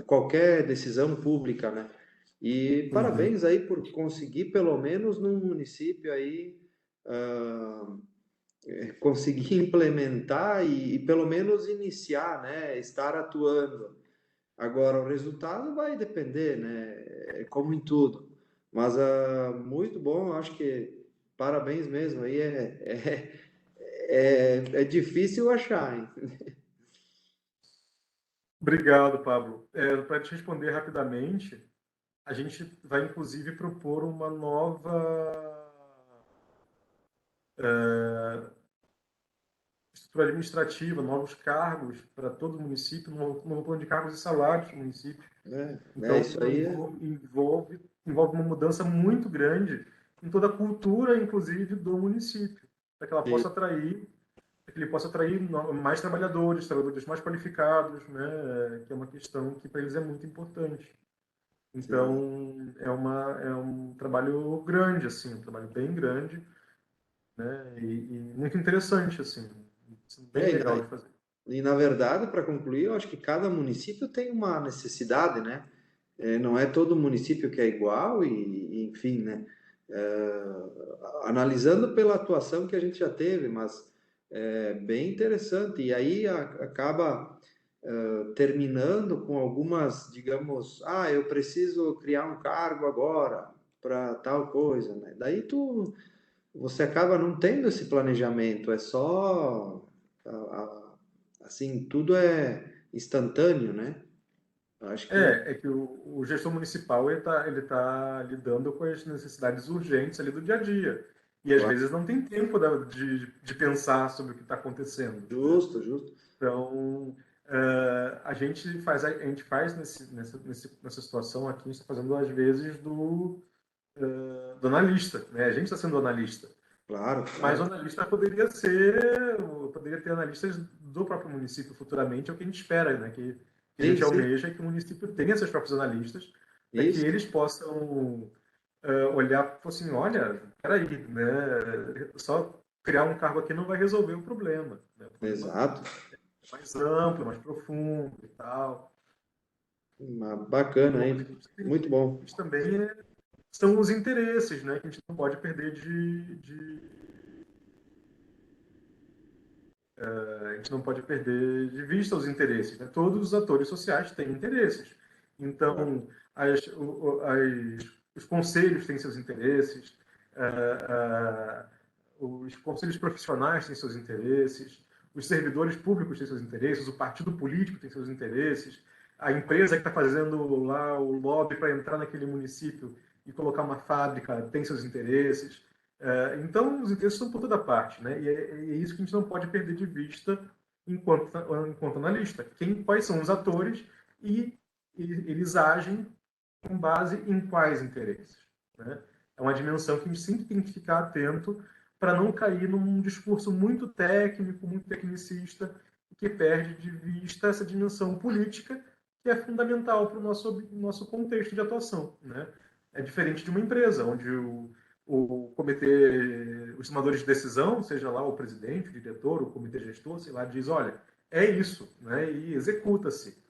qualquer decisão pública, né? E Uhum. parabéns aí por conseguir, pelo menos num município aí, ah, conseguir implementar e pelo menos iniciar, né? Estar atuando. Agora, o resultado vai depender, né? É como em tudo. Mas muito bom, acho que parabéns mesmo. Aí é difícil achar, hein? Obrigado, Pablo. Para te responder rapidamente, a gente vai inclusive propor uma nova estrutura administrativa, novos cargos para todo o município, um novo plano de cargos e salários do município. Então, Isso aí envolve uma mudança muito grande em toda a cultura, inclusive, do município, para que ela é, possa atrair, para que ele possa atrair mais trabalhadores, trabalhadores mais qualificados, né? Que é uma questão que para eles é muito importante. sim. Então, é um trabalho grande, assim, um trabalho bem grande, né? E muito interessante, assim, bem É, legal de fazer. na verdade, para concluir, eu acho que cada município tem uma necessidade, né? Não é todo município que é igual enfim, né? Analisando pela atuação que a gente já teve, mas é bem interessante. E aí acaba terminando com algumas, digamos, eu preciso criar um cargo agora para tal coisa, né? Daí você acaba não tendo esse planejamento, é só assim, tudo é instantâneo, né? Acho que É que o gestor municipal ele tá lidando com as necessidades urgentes ali do dia a dia. E às vezes não tem tempo de pensar sobre o que está acontecendo, né? justo, justo. Então, a gente faz nessa situação aqui, a gente está fazendo às vezes do analista, né? A gente está sendo analista. Claro, Mas o claro. analista poderia ter analistas do próprio município futuramente, é o que a gente espera, né? Que a Sim, gente sim. almeja que o município tenha seus próprios analistas, para que Isso, eles possam olhar e falar assim, olha, peraí, né? Só criar um cargo aqui não vai resolver o problema, né? O problema exato. é mais amplo, mais profundo e tal. Bacana, Bom, hein? Muito bom. a gente também são os interesses, né? Que a gente não pode perder a gente não pode perder de vista os interesses, né? Todos os atores sociais têm interesses. Claro. Então, os conselhos têm seus interesses, os conselhos profissionais têm seus interesses, os servidores públicos têm seus interesses, o partido político tem seus interesses, a empresa que está fazendo lá o lobby para entrar naquele município e colocar uma fábrica tem seus interesses. Então, os interesses estão por toda parte, né? E é isso que a gente não pode perder de vista enquanto analista. Quais são os atores e eles agem com base em quais interesses, né? É uma dimensão que a gente sempre tem que ficar atento para não cair num discurso muito técnico, muito tecnicista, que perde de vista essa dimensão política que é fundamental para o nosso contexto de atuação, né? É diferente de uma empresa, onde o comitê, os tomadores de decisão, seja lá o presidente, o diretor, o comitê gestor, sei lá, diz, olha, é isso, né? E executa-se.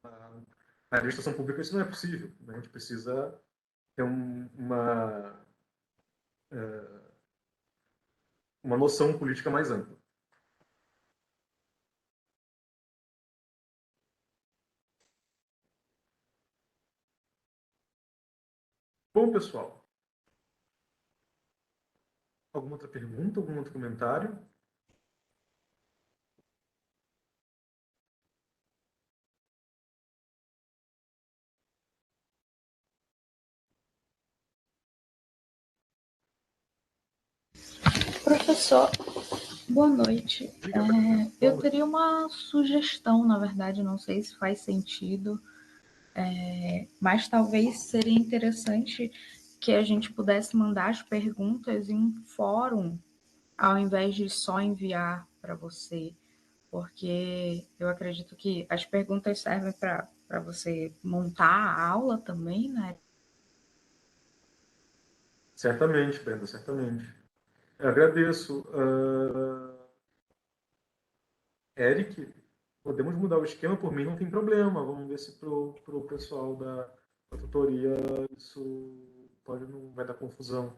Na administração pública isso não é possível, né? A gente precisa ter uma noção política mais ampla. Bom, pessoal, alguma outra pergunta, algum outro comentário? Professor, boa noite. Diga, Brenda. Eu teria uma sugestão, na verdade, não sei se faz sentido, mas talvez seria interessante que a gente pudesse mandar as perguntas em um fórum, ao invés de só enviar para você, porque eu acredito que as perguntas servem para você montar a aula também, né? Certamente, Brenda, certamente. Eu agradeço. Eric, podemos mudar o esquema, por mim não tem problema. Vamos ver se pro pessoal da tutoria isso não vai dar confusão.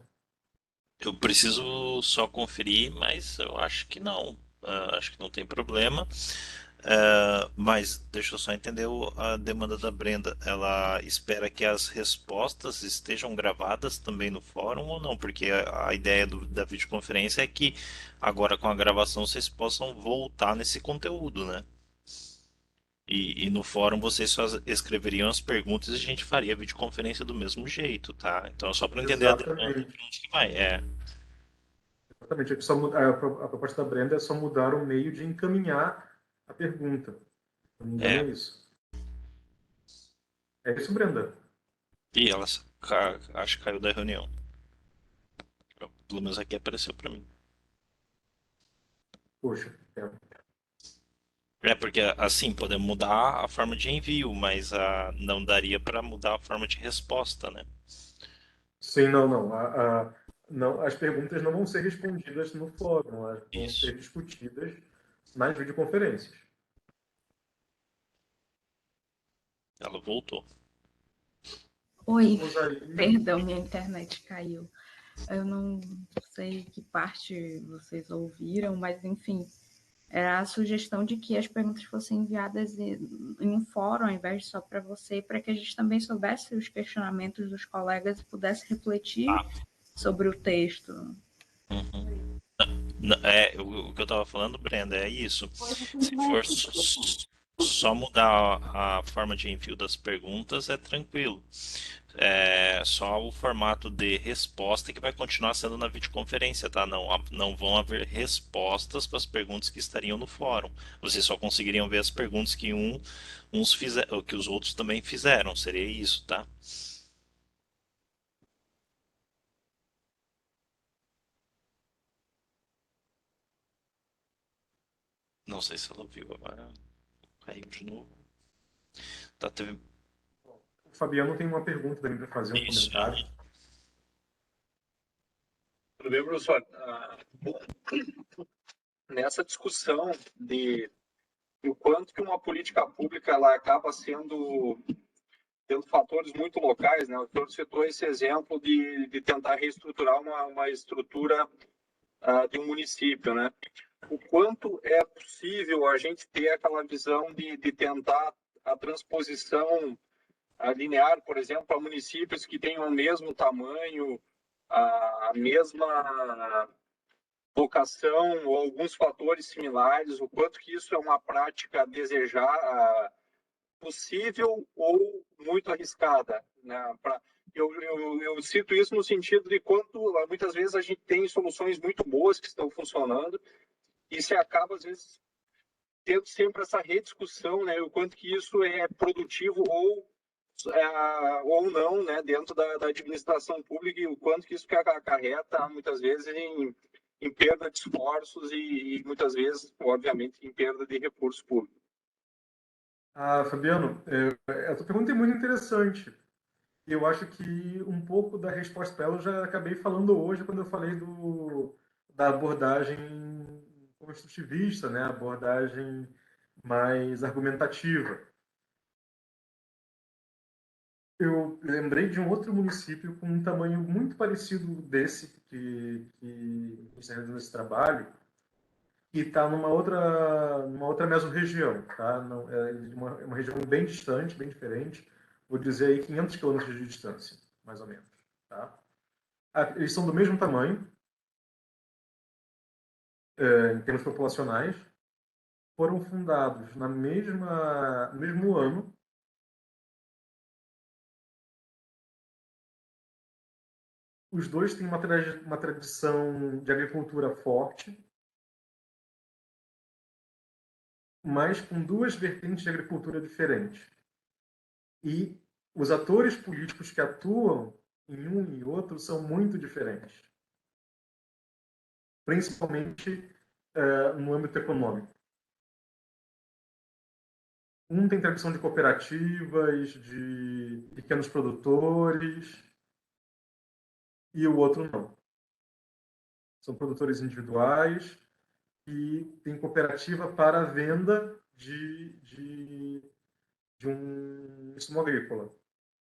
Eu preciso só conferir, mas eu acho que não. Acho que não tem problema. Mas deixa eu só entender a demanda da Brenda. Ela espera que as respostas estejam gravadas também no fórum ou não? Porque a ideia da videoconferência é que agora com a gravação vocês possam voltar nesse conteúdo, né? E no fórum vocês só escreveriam as perguntas e a gente faria a videoconferência do mesmo jeito, tá? Então é só para entender a demanda Exatamente. para onde que vai. Exatamente. É que a proposta da Brenda é só mudar o meio de encaminhar a pergunta. Se não me engano, É. é isso. É isso, Brenda? E ela acho que caiu da reunião. Pelo menos aqui apareceu para mim. Poxa, É porque assim podemos mudar a forma de envio, mas não daria para mudar a forma de resposta, né? sim, não. Não, as perguntas não vão ser respondidas no fórum, elas vão Isso. ser discutidas nas videoconferências. Ela voltou. Oi, Rosalie, perdão, minha internet caiu. Eu não sei que parte vocês ouviram, mas enfim, era a sugestão de que as perguntas fossem enviadas em um fórum, ao invés de só para você, para que a gente também soubesse os questionamentos dos colegas e pudesse refletir sobre o texto. Uhum. O que eu tava falando, Brenda, é isso. Se for só mudar a forma de envio das perguntas, é tranquilo. É só o formato de resposta que vai continuar sendo na videoconferência, tá? Não vão haver respostas para as perguntas que estariam no fórum. Vocês só conseguiriam ver as perguntas que uns fizeram, que os outros também fizeram. Seria isso, tá? Não sei se ela viu agora. Caiu de novo. Tá, teve o Fabiano tem uma pergunta também para fazer, um isso. comentário. Tudo bem, professor? Nessa discussão de o quanto que uma política pública ela acaba tendo fatores muito locais, né? O senhor citou esse exemplo de tentar reestruturar uma estrutura de um município, né? O quanto é possível a gente ter aquela visão de tentar a transposição linear, por exemplo, para municípios que tenham o mesmo tamanho, a mesma vocação ou alguns fatores similares, o quanto que isso é uma prática a desejar, possível ou muito arriscada, né? Eu cito isso no sentido de quanto muitas vezes a gente tem soluções muito boas que estão funcionando e se acaba às vezes tendo sempre essa rediscussão, né? O quanto que isso é produtivo ou não, né? Dentro da administração pública e o quanto que isso acarreta muitas vezes em perda de esforços e muitas vezes, obviamente, em perda de recursos públicos. Fabiano, essa pergunta é muito interessante. Eu acho que um pouco da resposta para ela eu já acabei falando hoje quando eu falei da abordagem construtivista, né? Abordagem mais argumentativa. Eu lembrei de um outro município com um tamanho muito parecido desse que está realizando esse trabalho e está numa outra mesorregião, tá? Não, é uma região bem distante, bem diferente. Vou dizer aí 500 quilômetros de distância, mais ou menos, tá? Eles são do mesmo tamanho, em termos populacionais, foram fundados no mesmo ano. Os dois têm uma tradição de agricultura forte, mas com duas vertentes de agricultura diferentes. E os atores políticos que atuam em um e outro são muito diferentes, principalmente no âmbito econômico. Um tem tradição de cooperativas, de pequenos produtores, e o outro não. São produtores individuais e tem cooperativa para a venda de um insumo agrícola,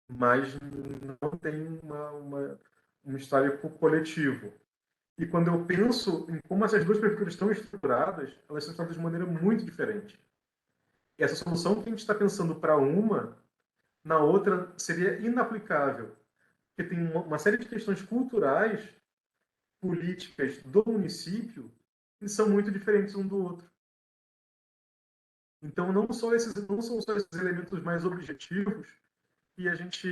mas não tem um histórico coletivo. E quando eu penso em como essas duas prefeituras estão estruturadas, elas são estruturadas de maneira muito diferente. E essa solução que a gente está pensando para uma, na outra seria inaplicável, porque tem uma série de questões culturais, políticas do município que são muito diferentes um do outro. Então, não são só esses elementos mais objetivos que a gente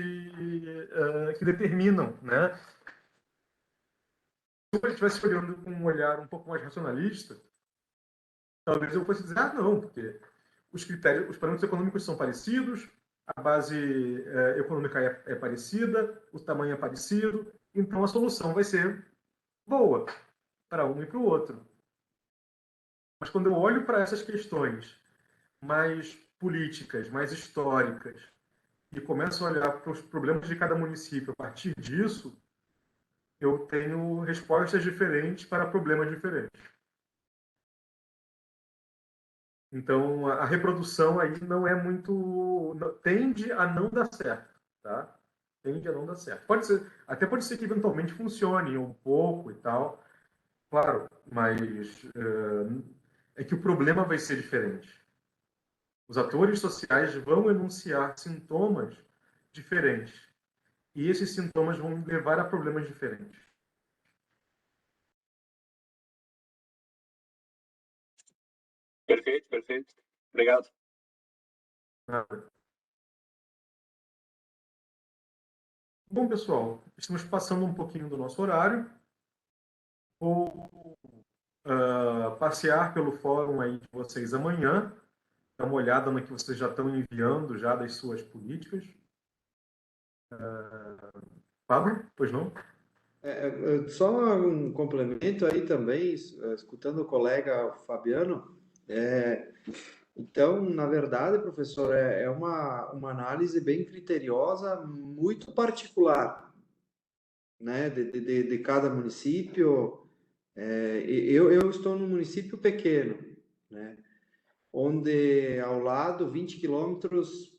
que determinam, né? Se eu estivesse olhando com um olhar um pouco mais racionalista, talvez eu fosse dizer, não, porque os parâmetros econômicos são parecidos, a base econômica é parecida, o tamanho é parecido, então a solução vai ser boa para um e para o outro. Mas quando eu olho para essas questões mais políticas, mais históricas, e começo a olhar para os problemas de cada município a partir disso, eu tenho respostas diferentes para problemas diferentes. Então, a reprodução aí não é muito... tende a não dar certo, tá? Tende a não dar certo. Até pode ser que eventualmente funcione um pouco e tal, claro, mas é que o problema vai ser diferente. Os atores sociais vão enunciar sintomas diferentes. E esses sintomas vão levar a problemas diferentes. Perfeito, perfeito. Obrigado. Nada. Bom, pessoal, estamos passando um pouquinho do nosso horário. Vou passear pelo fórum aí de vocês amanhã, dar uma olhada no que vocês já estão enviando já das suas políticas. Pablo, pois não? Só um complemento aí também, escutando o colega Fabiano. Então, na verdade, professor, é uma análise bem criteriosa, muito particular, né, de cada município. Eu estou num município pequeno, né, onde ao lado, 20 quilômetros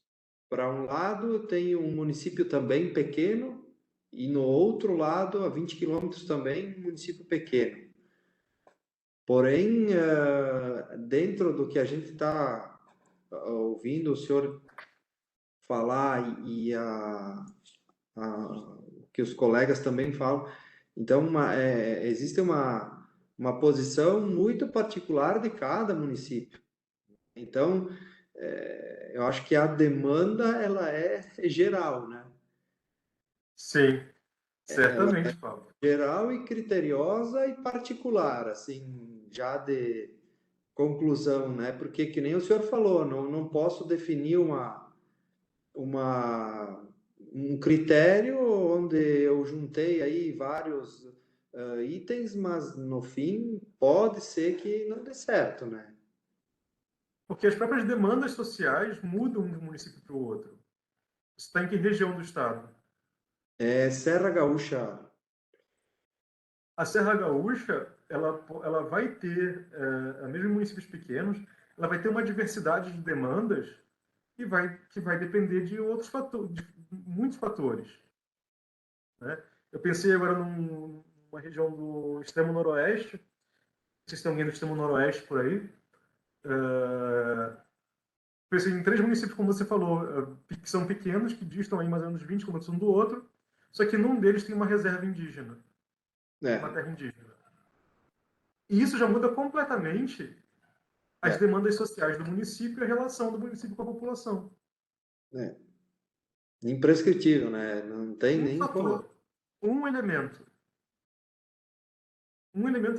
para um lado, tem um município também pequeno, e no outro lado, a 20 quilômetros também, um município pequeno. Porém, dentro do que a gente está ouvindo o senhor falar e o que os colegas também falam, então existe uma posição muito particular de cada município. Então, eu acho que a demanda ela é geral, né? Sim, certamente, Pablo. Geral e criteriosa e particular, assim, já de conclusão, né? Porque, que nem o senhor falou, não posso definir um critério onde eu juntei aí vários itens, mas no fim pode ser que não dê certo, né? Porque as próprias demandas sociais mudam de um município para o outro. Você está em que região do estado? Serra Gaúcha. A Serra Gaúcha, ela vai ter, mesmo em municípios pequenos, ela vai ter uma diversidade de demandas que vai depender de outros fatores, de muitos fatores, né? Eu pensei agora numa região do extremo noroeste, não sei se tem alguém do extremo noroeste por aí. Pensei em 3 municípios, como você falou, que são pequenos, que distam aí mais ou menos 20 quilômetros um do outro, só que num deles tem uma reserva indígena, uma terra indígena. E isso já muda completamente as demandas sociais do município e a relação do município com a população. Imprescritível, né? Não tem nem fator, um elemento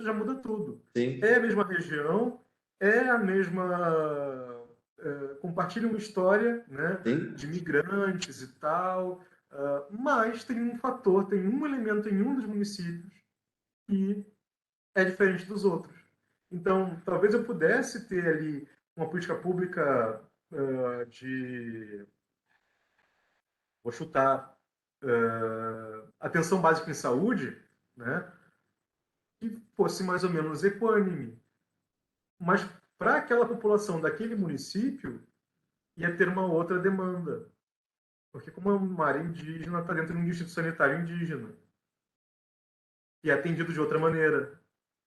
já muda tudo. Sim. É a mesma região, é a mesma... compartilha uma história, né, de migrantes e tal, mas tem um fator, tem um elemento em um dos municípios que é diferente dos outros. Então, talvez eu pudesse ter ali uma política pública vou chutar, atenção básica em saúde, né, que fosse mais ou menos equânime, mas para aquela população daquele município ia ter uma outra demanda. Porque como é uma área indígena, está dentro de um distrito sanitário indígena. E é atendido de outra maneira.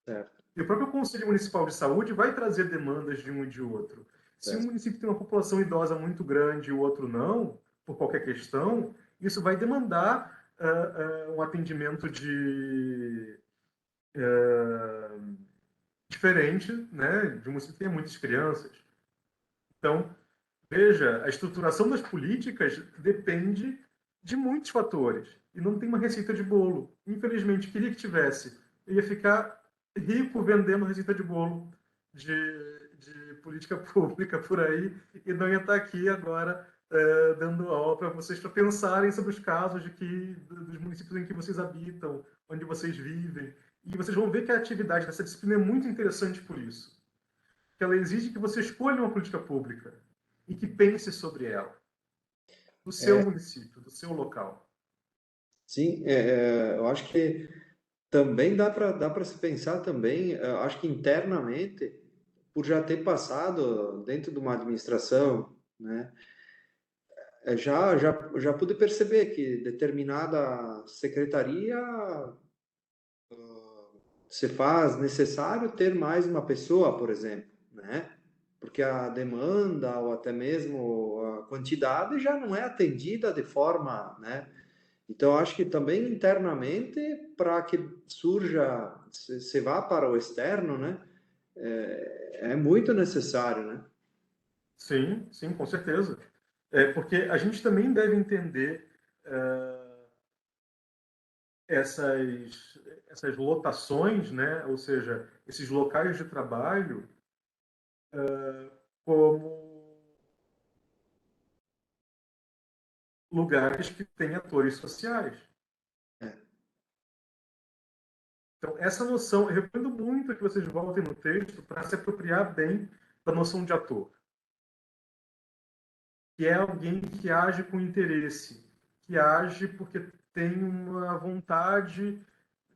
Certo, E o próprio Conselho Municipal de Saúde vai trazer demandas de um e de outro. Se um certo. município tem uma população idosa muito grande e o outro não, por qualquer questão, isso vai demandar um atendimento diferente, né, de um município que tem muitas crianças. Então, veja, a estruturação das políticas depende de muitos fatores e não tem uma receita de bolo. Infelizmente, queria que tivesse. Eu ia ficar rico vendendo receita de bolo de política pública por aí e não ia estar aqui agora dando aula para vocês para pensarem sobre os casos dos municípios em que vocês habitam, onde vocês vivem. E vocês vão ver que a atividade dessa disciplina é muito interessante por isso. Que ela exige que você escolha uma política pública e que pense sobre ela, do seu município, do seu local. Sim, eu acho que também dá para se pensar também, acho que internamente, por já ter passado dentro de uma administração, né, já pude perceber que determinada secretaria se faz necessário ter mais uma pessoa, por exemplo, né? Porque a demanda ou até mesmo a quantidade já não é atendida de forma, né? Então, acho que também internamente, para que surja, se vá para o externo, né? É muito necessário, né? Sim, sim, com certeza. Porque a gente também deve entender essas lotações, né? Ou seja, esses locais de trabalho como lugares que têm atores sociais. É, Então, essa noção, eu recomendo muito que vocês voltem no texto para se apropriar bem da noção de ator, que é alguém que age com interesse, que age porque tem uma vontade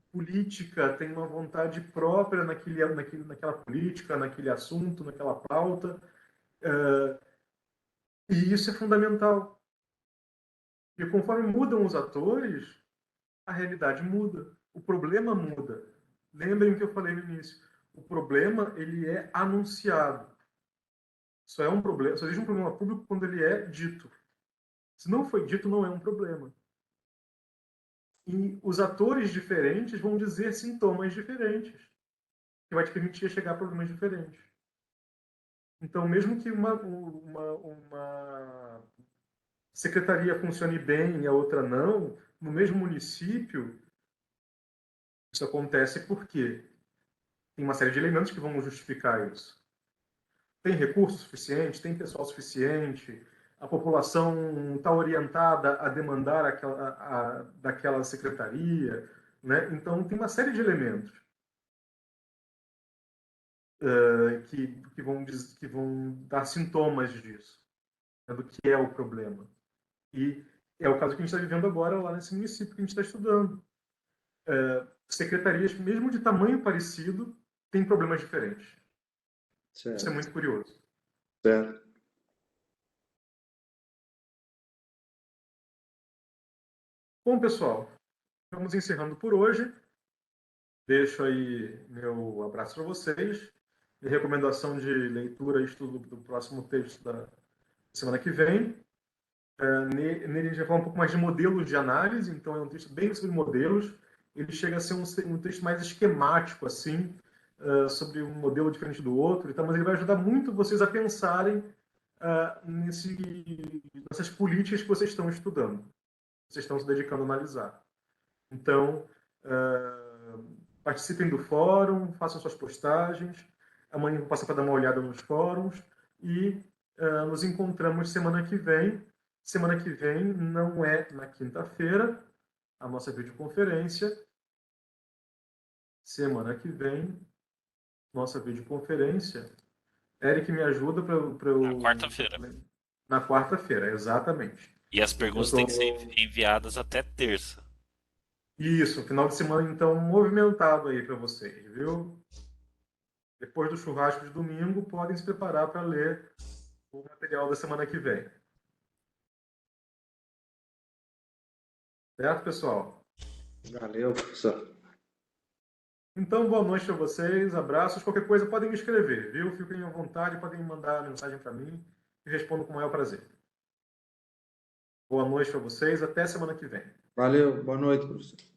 política, tem uma vontade própria naquela política, naquele assunto, naquela pauta, e isso é fundamental. E conforme mudam os atores, a realidade muda, o problema muda. Lembrem o que eu falei no início. O problema ele é anunciado. Só é um problema, só existe um problema público quando ele é dito. Se não foi dito, não é um problema. E os atores diferentes vão dizer sintomas diferentes, que vai te permitir chegar a problemas diferentes. Então, mesmo que uma secretaria funcione bem e a outra não, no mesmo município, isso acontece porque tem uma série de elementos que vão justificar isso. Tem recurso suficiente, tem pessoal suficiente, a população está orientada a demandar daquela secretaria, né? Então, tem uma série de elementos que vão dar sintomas disso, né, do que é o problema. E é o caso que a gente está vivendo agora lá nesse município que a gente está estudando. Secretarias, mesmo de tamanho parecido, têm problemas diferentes. Isso é certo, muito curioso. certo. Bom, pessoal, vamos encerrando por hoje. Deixo aí meu abraço para vocês e recomendação de leitura e estudo do próximo texto da semana que vem. Nele a gente vai falar um pouco mais de modelos de análise, então é um texto bem sobre modelos. Ele chega a ser um texto mais esquemático, assim, sobre um modelo diferente do outro, então, mas ele vai ajudar muito vocês a pensarem nessas políticas que vocês estão estudando, vocês estão se dedicando a analisar. Então, participem do fórum, façam suas postagens. Amanhã eu vou passar para dar uma olhada nos fóruns e nos encontramos semana que vem. Semana que vem não é na quinta-feira, a nossa videoconferência. Semana que vem, nossa videoconferência. Eric, me ajuda para Na eu. quarta-feira. Na quarta-feira, exatamente. E as Eu perguntas têm que ser tô. enviadas até terça. Isso, final de semana então movimentado aí para vocês, viu? depois do churrasco de domingo, podem se preparar para ler o material da semana que vem. Certo, pessoal? Valeu, professor. Então, boa noite a vocês, abraços. Qualquer coisa podem me escrever, viu? Fiquem à vontade, podem mandar mensagem para mim e respondo com o maior prazer. Boa noite para vocês, até semana que vem. Valeu, boa noite, professor.